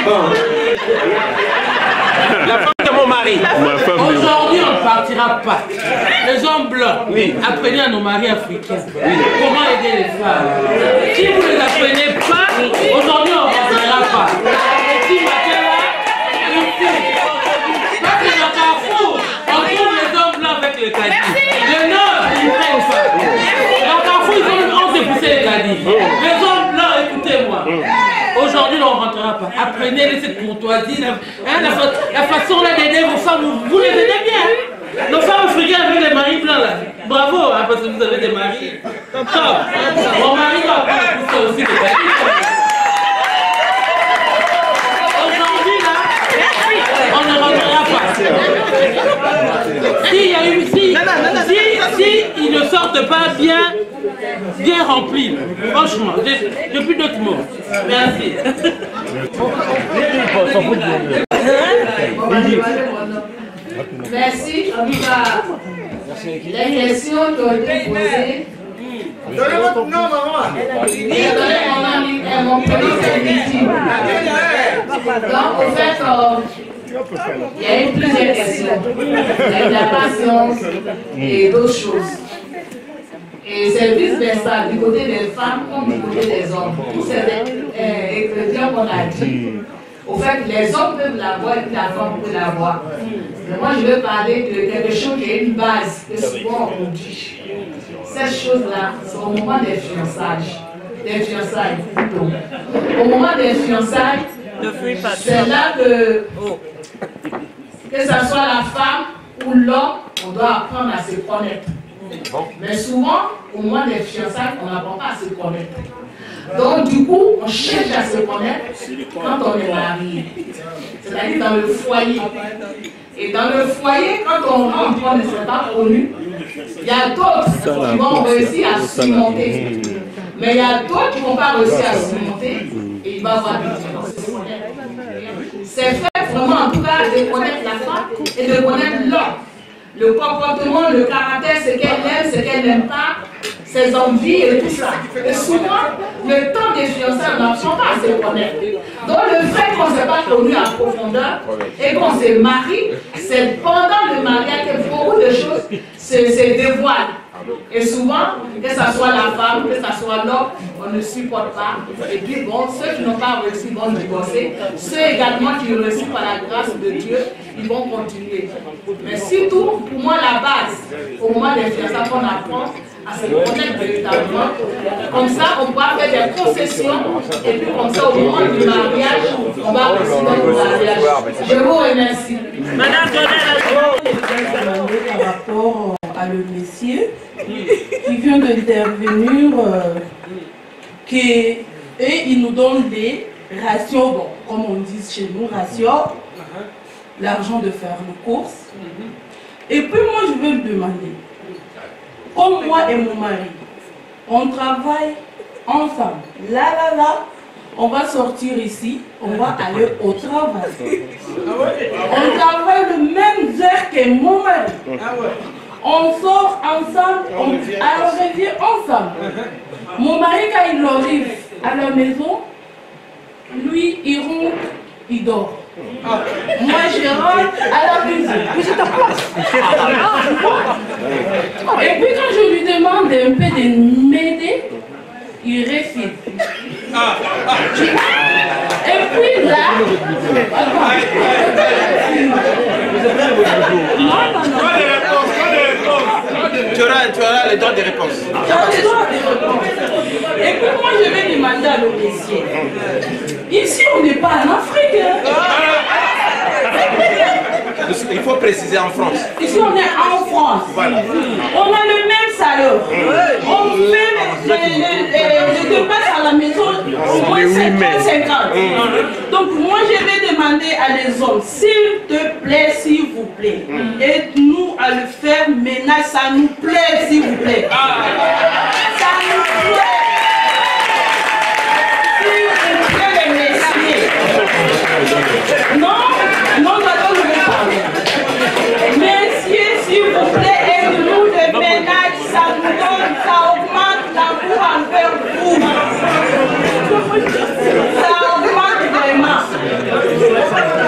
Bon. La femme de mon mari. Aujourd'hui, on ne partira pas. Les hommes blancs, apprenez à nos maris africains comment aider les femmes. Si vous ne les apprenez pas, aujourd'hui, on ne partira pas. Et si matin là, une fille, quand c'est dans Carrefour, on trouve les hommes blancs avec les caddies. Le nord, ils ne prennent pas. Dans Carrefour, ils ont dépoussé les caddies. Les hommes blancs, écoutez-moi. Aujourd'hui, on ne rentrera pas. Apprenez cette courtoisie, la façon d'aider vos femmes, vous les aidez bien. Nos femmes africaines avec les maris blancs là. Bravo, hein, parce que vous avez des maris. Top. Mon mari va apprendre à pousser aussi des caddies. Aujourd'hui là, on ne rentrera pas. Si ils ne sortent pas bien remplis, franchement, j'ai plus d'autres mots. Merci. Merci. En tout cas, les questions qui ont été posées. Donnez votre nom, maman. Mon prénom, c'est Lucie. Donc, au fait, il y a eu plusieurs questions. Il y a eu la patience et d'autres choses. Et c'est vice-versa, du côté des femmes comme du côté des hommes. Tous ces ingrédients qu'on a dit. Au fait, les hommes peuvent l'avoir et la femme peut l'avoir. Mais moi, je veux parler de quelque chose qui est une base, que souvent on dit. Cette chose-là, c'est au moment des fiançailles. Au moment des fiançailles, c'est là que ce soit la femme ou l'homme, on doit apprendre à se connaître. Mais souvent, au moment des fiançailles, on n'apprend pas à se connaître. Donc, du coup, on cherche à se connaître quand on est marié. C'est-à-dire dans le foyer. Et dans le foyer, quand on rentre, on ne s'est pas connu, il y a d'autres qui vont réussir à surmonter. Mais il y a d'autres qui ne vont pas réussir à surmonter et il va y avoir des différences. C'est fait vraiment, en tout cas, de connaître la femme et de connaître l'homme. Le comportement, le caractère, ce qu'elle aime, ce qu'elle n'aime pas, ses envies et tout ça. Et souvent, le temps des fiançailles, on n'apprend pas à se connaître. Donc le fait qu'on ne s'est pas connu en profondeur et qu'on se marie, c'est pendant le mariage que beaucoup de choses se dévoilent. Et souvent, que ce soit la femme, que ce soit l'homme, on ne supporte pas. Et puis bon, ceux qui n'ont pas réussi vont divorcer. Ceux également qui réussissent par la grâce de Dieu, ils vont continuer. Mais surtout, pour moi, la base, au moment des fiançailles, qu'on apprend à se connaître véritablement. Comme ça, on pourra faire des concessions. Et puis comme ça, au moment du mariage, on va réussir notre mariage. Je vous remercie. Madame Par rapport à le messier qui vient d'intervenir, et il nous donne des rations, bon, comme on dit chez nous, rations, l'argent de faire les courses. Et puis moi je vais me demander, comme moi et mon mari, on travaille ensemble, là, on va sortir ici, on va aller au travail. On travaille le même heure que mon mari. On sort ensemble, on revient ensemble. Mon mari, quand il arrive à la maison, lui, il rentre, il dort. Moi, je rentre à la maison. Mais c'est ta place. Et puis, quand je lui demande un peu de m'aider, il refuse. Et puis là, tu auras le droit de réponse. Et puis moi je vais demander à l'officier. Ici on n'est pas en Afrique. Il faut préciser en France. Ici on est en France. Voilà. On a le même salaire. On fait les dépenses à la maison au moins 50-50. Donc moi je vais demander à les hommes, s'il te plaît, s'il vous plaît, aide-nous à le faire maintenant, ça nous plaît s'il vous plaît. Ça nous plaît. S'il vous plaît les messieurs. Non, d'accord, je vais parler. Messieurs, s'il vous plaît, aide-nous le ménage, ça nous donne, ça augmente l'amour envers vous. Ça augmente vraiment.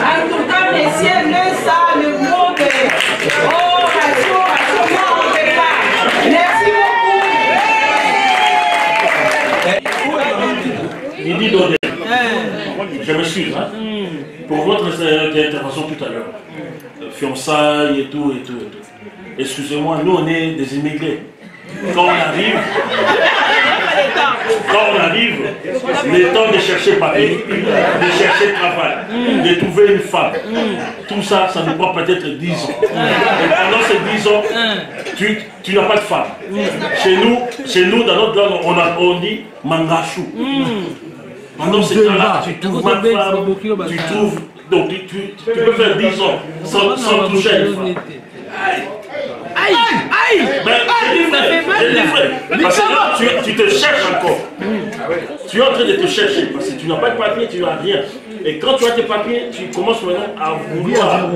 En tout cas, messieurs, le ça, le mot de ration, on ne fait pas. Merci beaucoup. Lydie Daudet, je m'excuse pour votre intervention tout à l'heure. Fiançailles et tout. Excusez-moi, nous on est des immigrés. Quand on arrive, le temps de chercher papier, de chercher travail, de trouver une femme, tout ça, ça nous prend peut-être 10 ans. Et pendant ces 10 ans, tu n'as pas de femme. Chez nous, dans notre langue, on dit mangachou. Pendant ce temps-là, tu trouves ma femme, tu trouves. Donc tu peux faire 10 ans sans toucher une femme. Aïe! Parce que là, tu te cherches encore. Tu es en train de te chercher. Parce que tu n'as pas de papier, tu n'as rien. Et quand tu as tes papiers, tu commences maintenant à vouloir.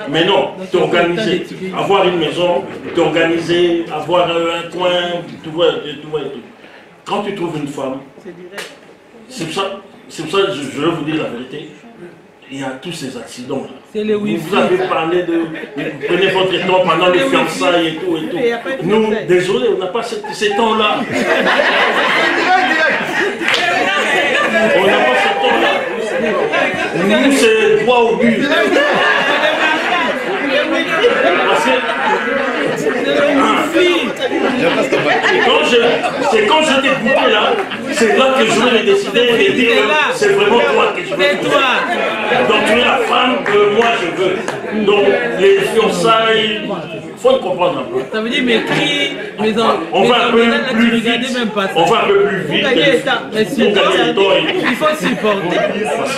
Mais non, t'organiser. Avoir une maison, t'organiser, avoir un coin, tout. Quand tu trouves une femme, c'est pour ça que je veux vous dire la vérité. Il y a tous ces accidents. Vous avez parlé de... Vous prenez votre temps pendant les fiançailles et tout. Nous, désolé, on n'a pas ces temps-là. On n'a pas ce temps-là. Nous, c'est droit au but. Parce que... C'est quand je t'ai goûté là, c'est là que je vais décider et dire que c'est vraiment toi que je veux. Donc tu es la femme que moi je veux. Donc les fiançailles, il faut comprendre un peu. Ça veut dire mes cris, mes enfants. On va un peu plus vite. On va un peu plus vite. Il faut supporter. Parce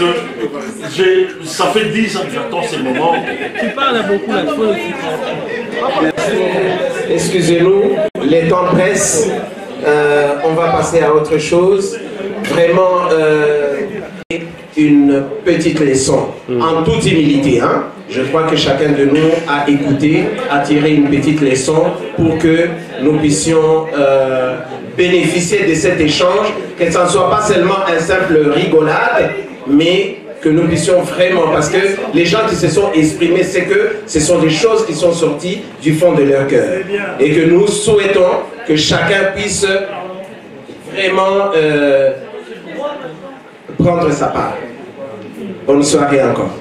que ça fait 10 ans que j'attends ce moment. Tu parles beaucoup là, il faut aussi supporter. Excusez-nous, les temps pressent. On va passer à autre chose. Vraiment, une petite leçon, en toute humilité. Hein? Je crois que chacun de nous a écouté, a tiré une petite leçon pour que nous puissions bénéficier de cet échange, que ça ne soit pas seulement un simple rigolade, mais que nous puissions vraiment, parce que les gens qui se sont exprimés, c'est que ce sont des choses qui sont sorties du fond de leur cœur. Et que nous souhaitons que chacun puisse vraiment prendre sa part. Bonne soirée encore.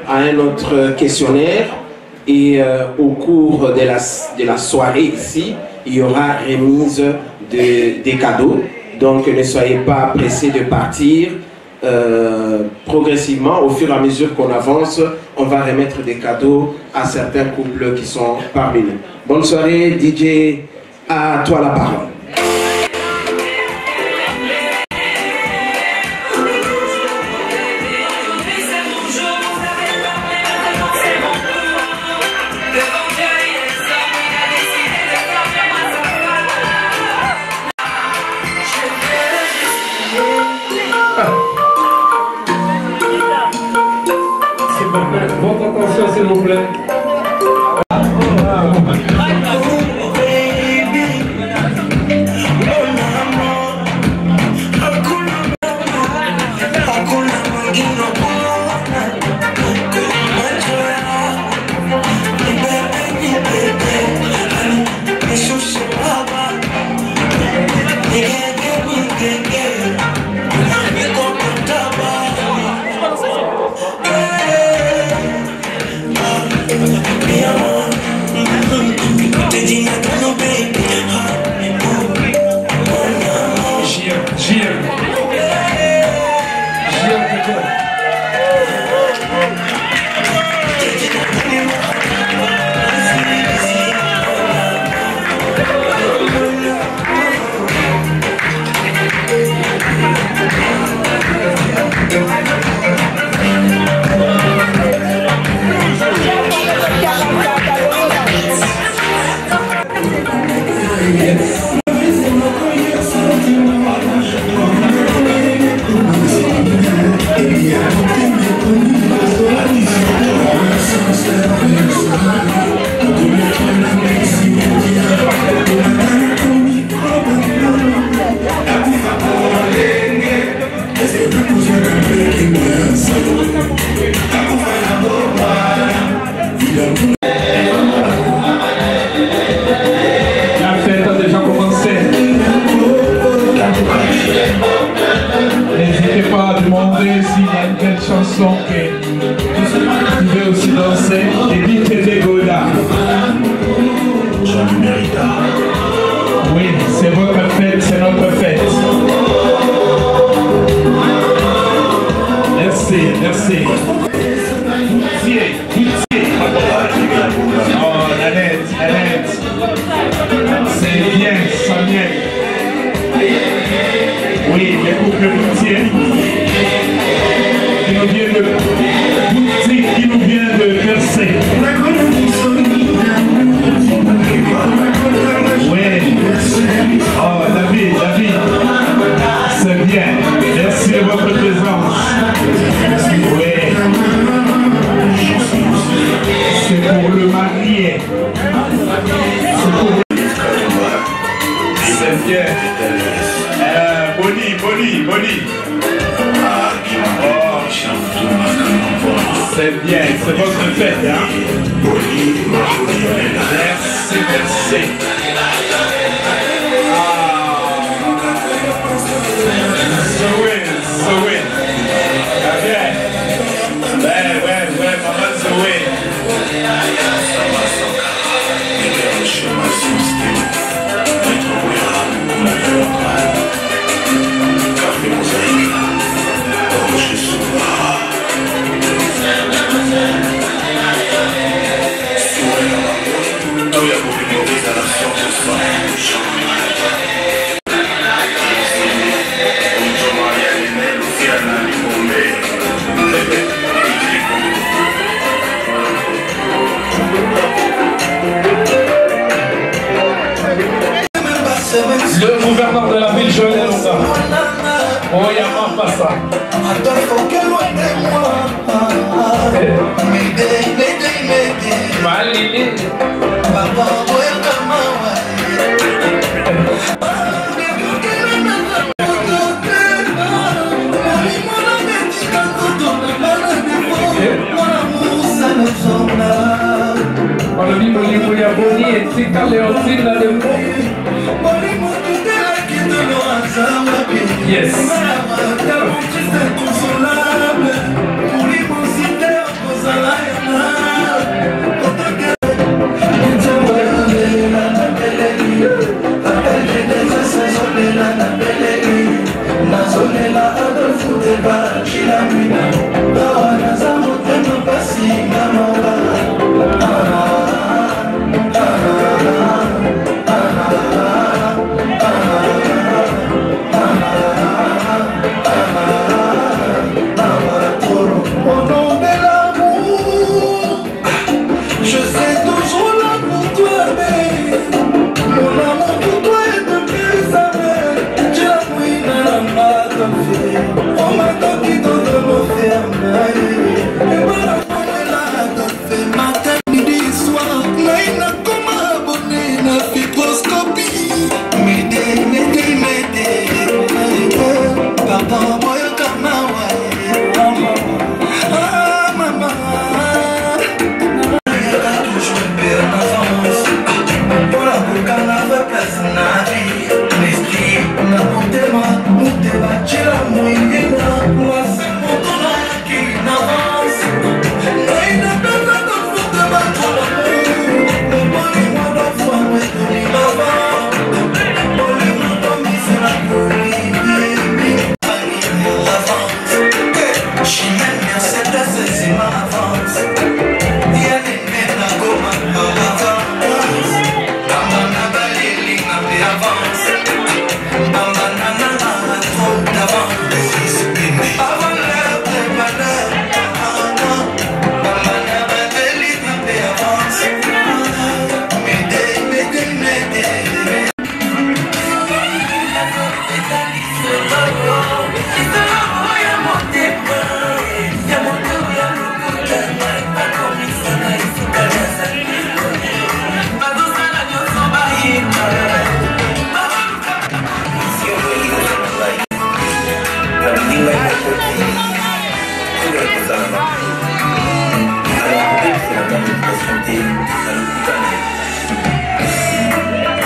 À un autre questionnaire. Et au cours de la soirée ici, il y aura remise des cadeaux. Donc ne soyez pas pressés de partir. Progressivement, au fur et à mesure qu'on avance, on va remettre des cadeaux à certains couples qui sont parmi nous. Bonne soirée, DJ, à toi la parole. Devant Dieu, il est seul. Haïtiens qui nous viennent de boutique, qui nous vient de Percé. Oui. Oh, David, c'est bien. Merci de votre présence. Oui. C'est pour le marié. C'est bien. Boni. Oh. C'est bien, c'est votre fête, hein? Merci. Zoé. Ah bien. Ouais, maman Zoé. Le gouverneur de la ville, Joël Longa. Oh, il n'y a pas ça. Yes.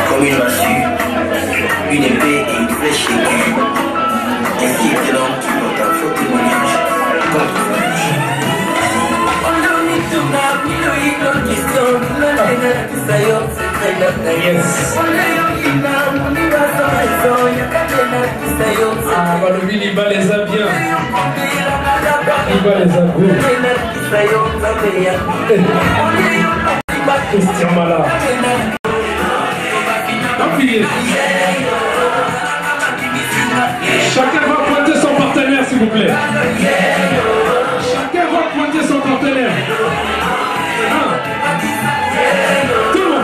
Comme une massue, une épée et une flèche aiguë. Ainsi est l'homme qui porte un faux témoignage contre sa Ah, bah, le Billy va les a bien. Il va les a bien. Christian Malard. Chacun va pointer son partenaire. vous plaît. Chacun va pointer son partenaire. Tout le monde.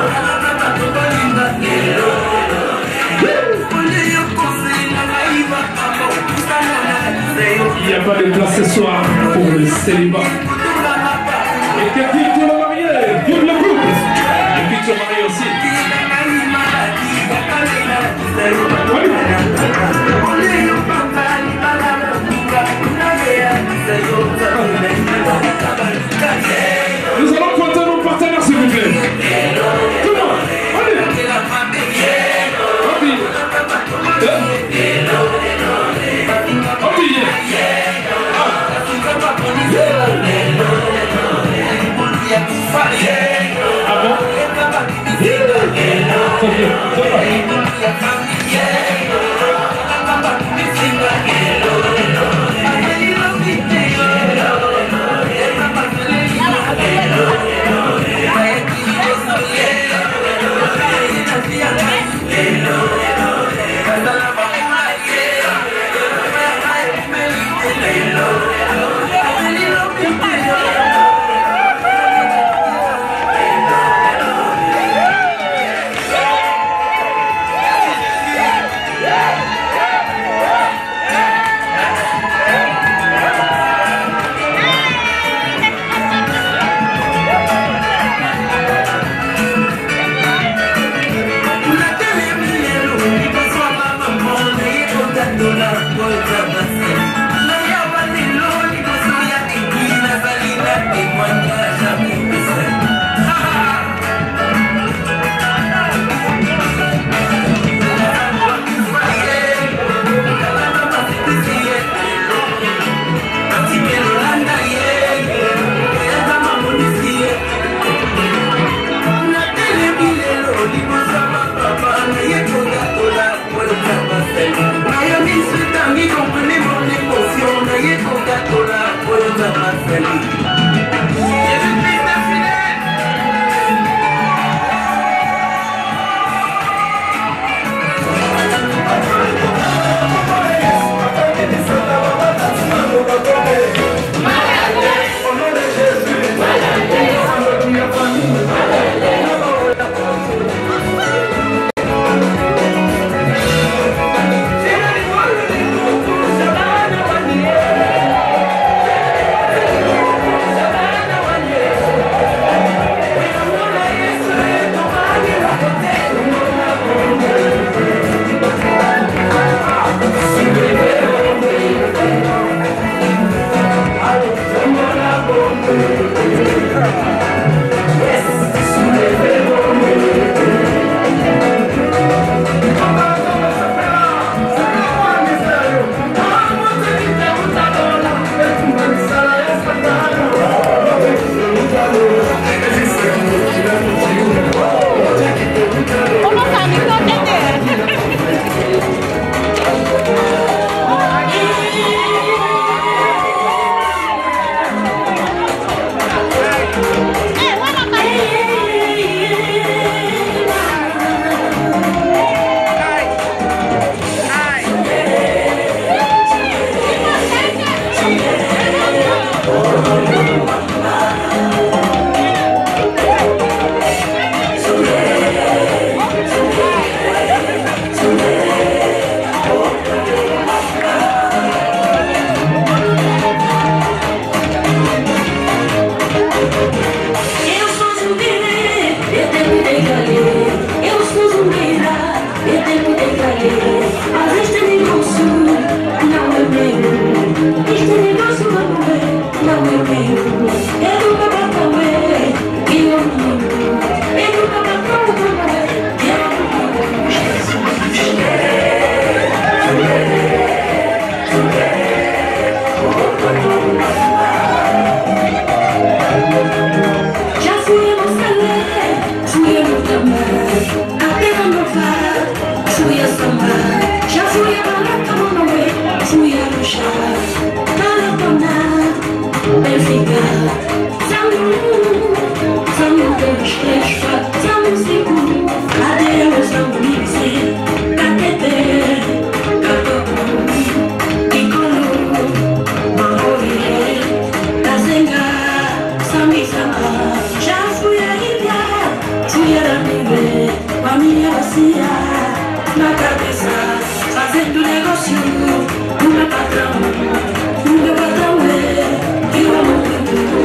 Il n'y a pas de place ce soir pour le célibat. Et que vive tout le marié, vive le couple. Et puis tu marié aussi. Nous allons pointer nos partenaires s'il vous plaît. Tout le monde, allez. Ah bon? Já fui no bacia na cabeça, fazendo negócio do meu patrão é que eu amo muito.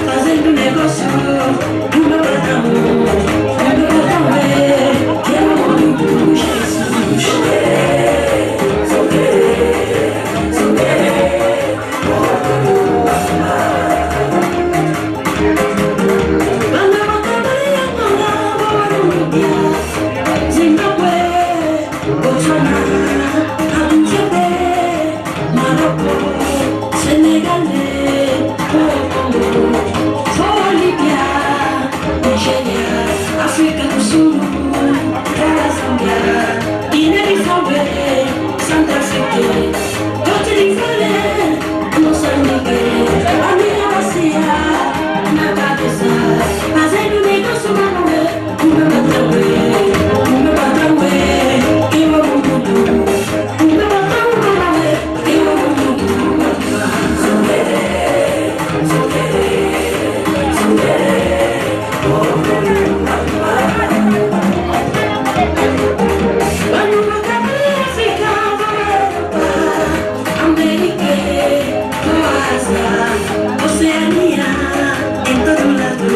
Fazendo negócio do meu patrão é que eu amo muito Jesus. África do Sul, Zâmbia, Guiné-Bissau, Santa África, Côte d'Ivoire, Moçambique, a minha bacia na cabeça, fazendo negócio o meu patrão é que eu amo muito, o meu patrão é que eu amo muito. Oceania, em todo lado,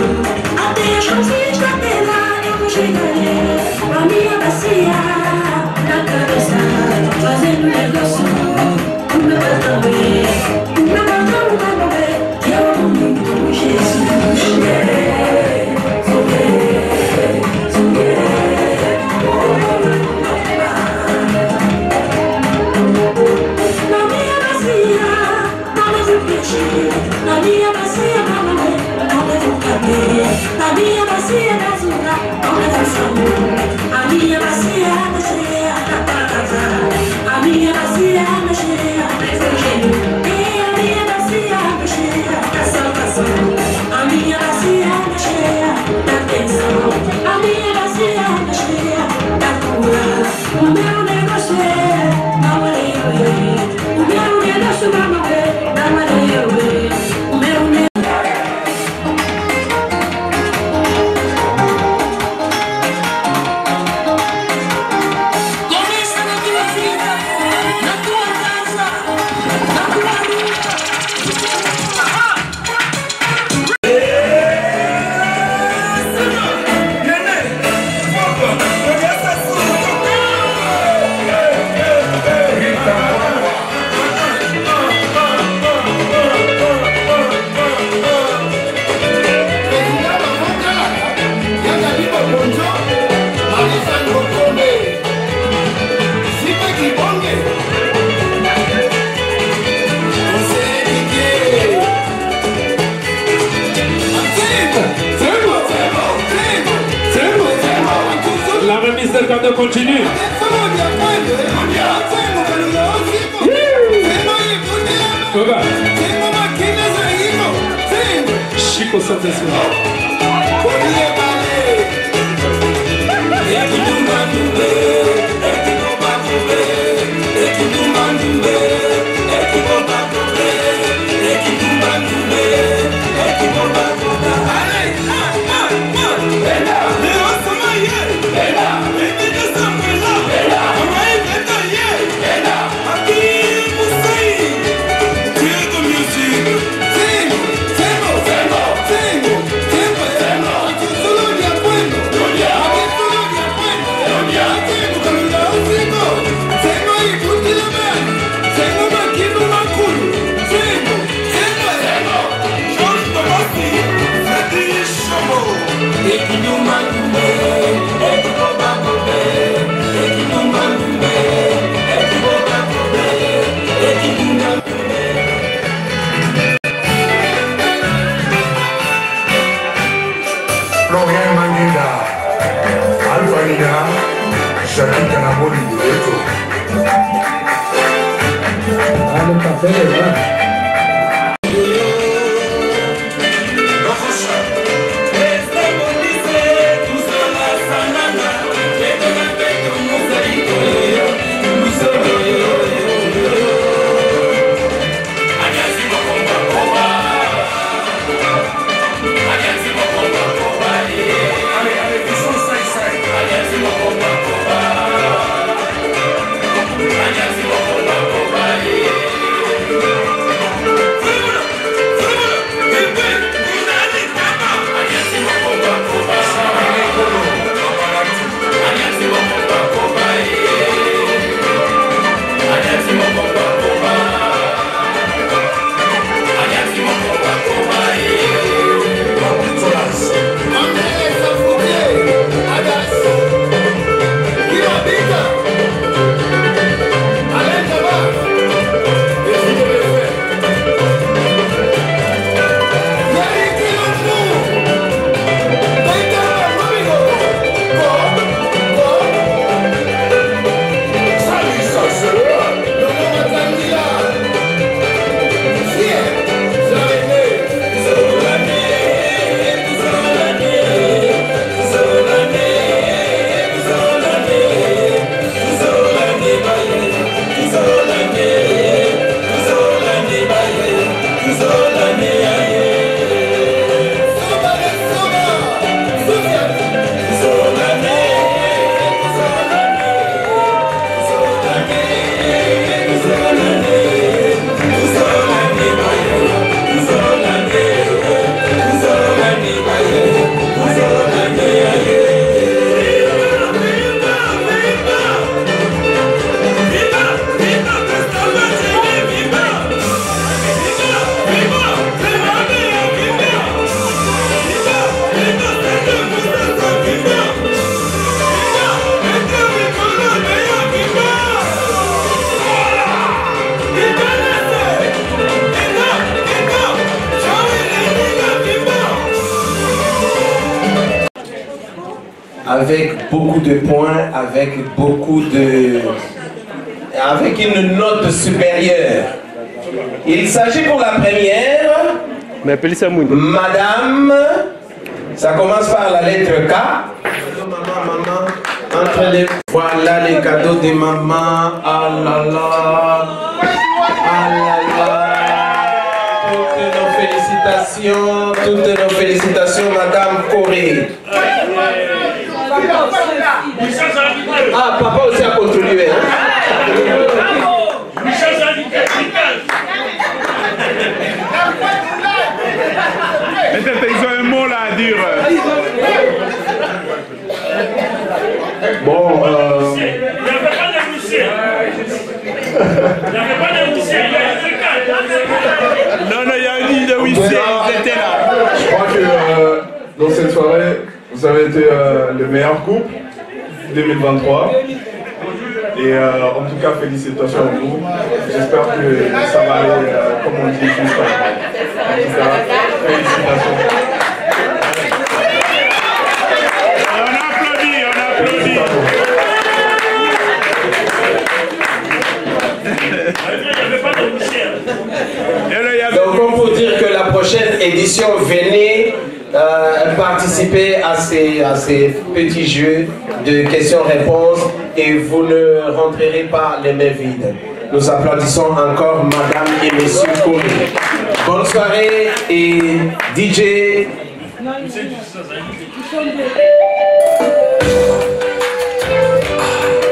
até as coisinhas da terra eu vou chegar. A minha bacia na cabeça, fazendo negócio, o meu patrão vai morrer, que eu amo muito Jesus. Na minha bacia, não devo pedir. Na minha bacia, não devo caber. Na minha bacia, da azul, não devo saber. A minha bacia, da cheia, da casa. A minha bacia, da cheia, da evangelho. E a minha bacia, da cheia, da salvação. A minha bacia, da cheia, da bênção. A minha bacia, da cheia, da cura. O meu negócio é não eu. O meu negócio não é não eu. O meu negócio. Começa na tua vida, na tua casa, na tua luta. La remise del cadeau continue. Chico Santesco. Tempo, Florian Mandela, Alpha Nina, Shakita Naboli Dueto. Ah, le café est là. Avec beaucoup de points, avec une note supérieure. Il s'agit pour la première, Madame, ça commence par la lettre K. Maman, entre les... Voilà les cadeaux de maman, ah là là, ah là là. Toutes nos félicitations, Madame Corée. Ah, papa aussi a contribué. Ils ont un mot là à dire. Bon, Il n'y avait pas de Russie. Il n'y avait pas de Russie. Non, il y a une de Russie, ils étaient là. je crois que dans cette soirée, vous avez été le meilleur couple 2023. Et en tout cas, félicitations à vous. J'espère que ça va aller, comme on dit, jusqu'à la fin. En tout cas, félicitations. On applaudit. Donc, comme pour dire que la prochaine édition, venez participer à ces petits jeux de questions-réponses et vous ne rentrerez pas les mains vides. Nous applaudissons encore Madame et Monsieur Kouré. Bonne soirée et DJ.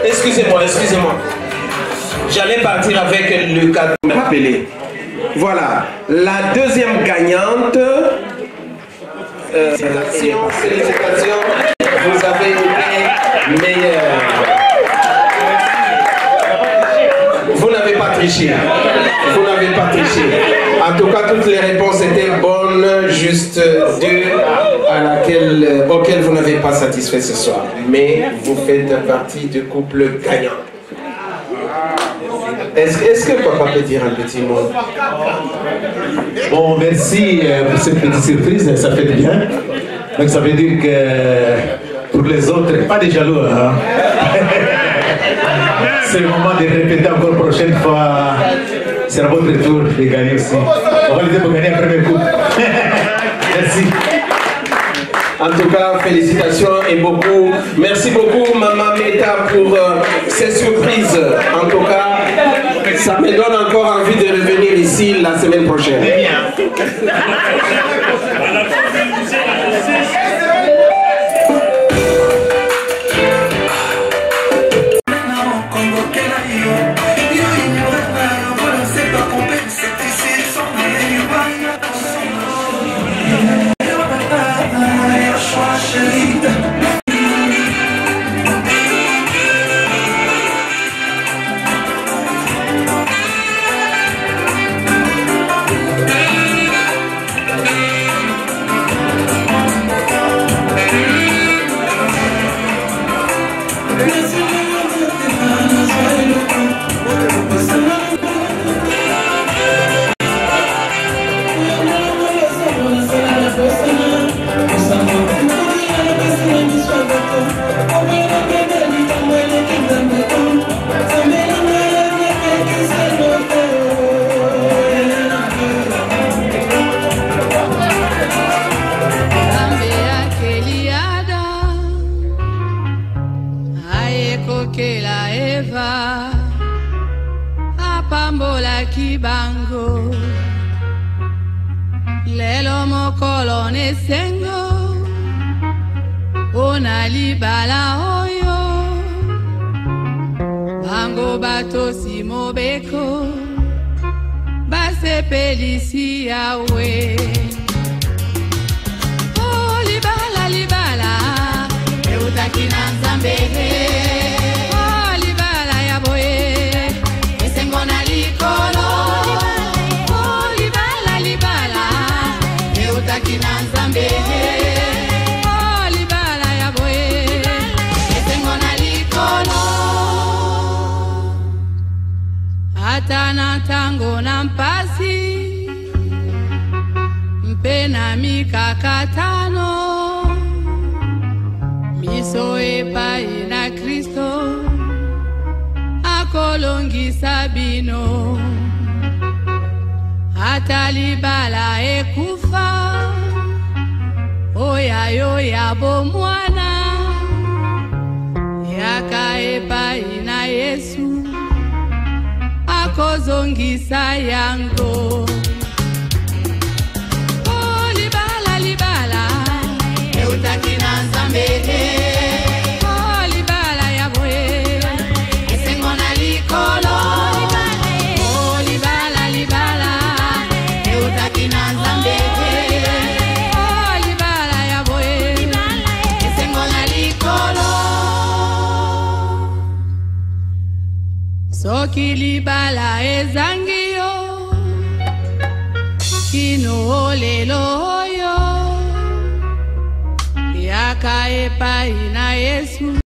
Excusez-moi. J'allais partir avec le cadeau appelé. Voilà, la deuxième gagnante. Félicitations, vous avez été meilleure. Vous n'avez pas triché. En tout cas, toutes les réponses étaient bonnes, juste deux auxquelles vous n'avez pas satisfait ce soir. Mais vous faites partie du couple gagnant. Est-ce que papa peut dire un petit mot? Bon, merci pour cette petite surprise, ça fait du bien. Donc ça veut dire que pour les autres, pas des jaloux. Hein? C'est le moment de répéter encore la prochaine fois. C'est à votre tour de gagner aussi. On va l'aider pour gagner un premier coup. Merci. En tout cas, félicitations et beaucoup. Merci beaucoup, Maman Meta, pour ces surprises. En tout cas, ça me donne encore envie de revenir ici la semaine prochaine. Soki libala ezangio kino lelo yo yaka epai na Yesu.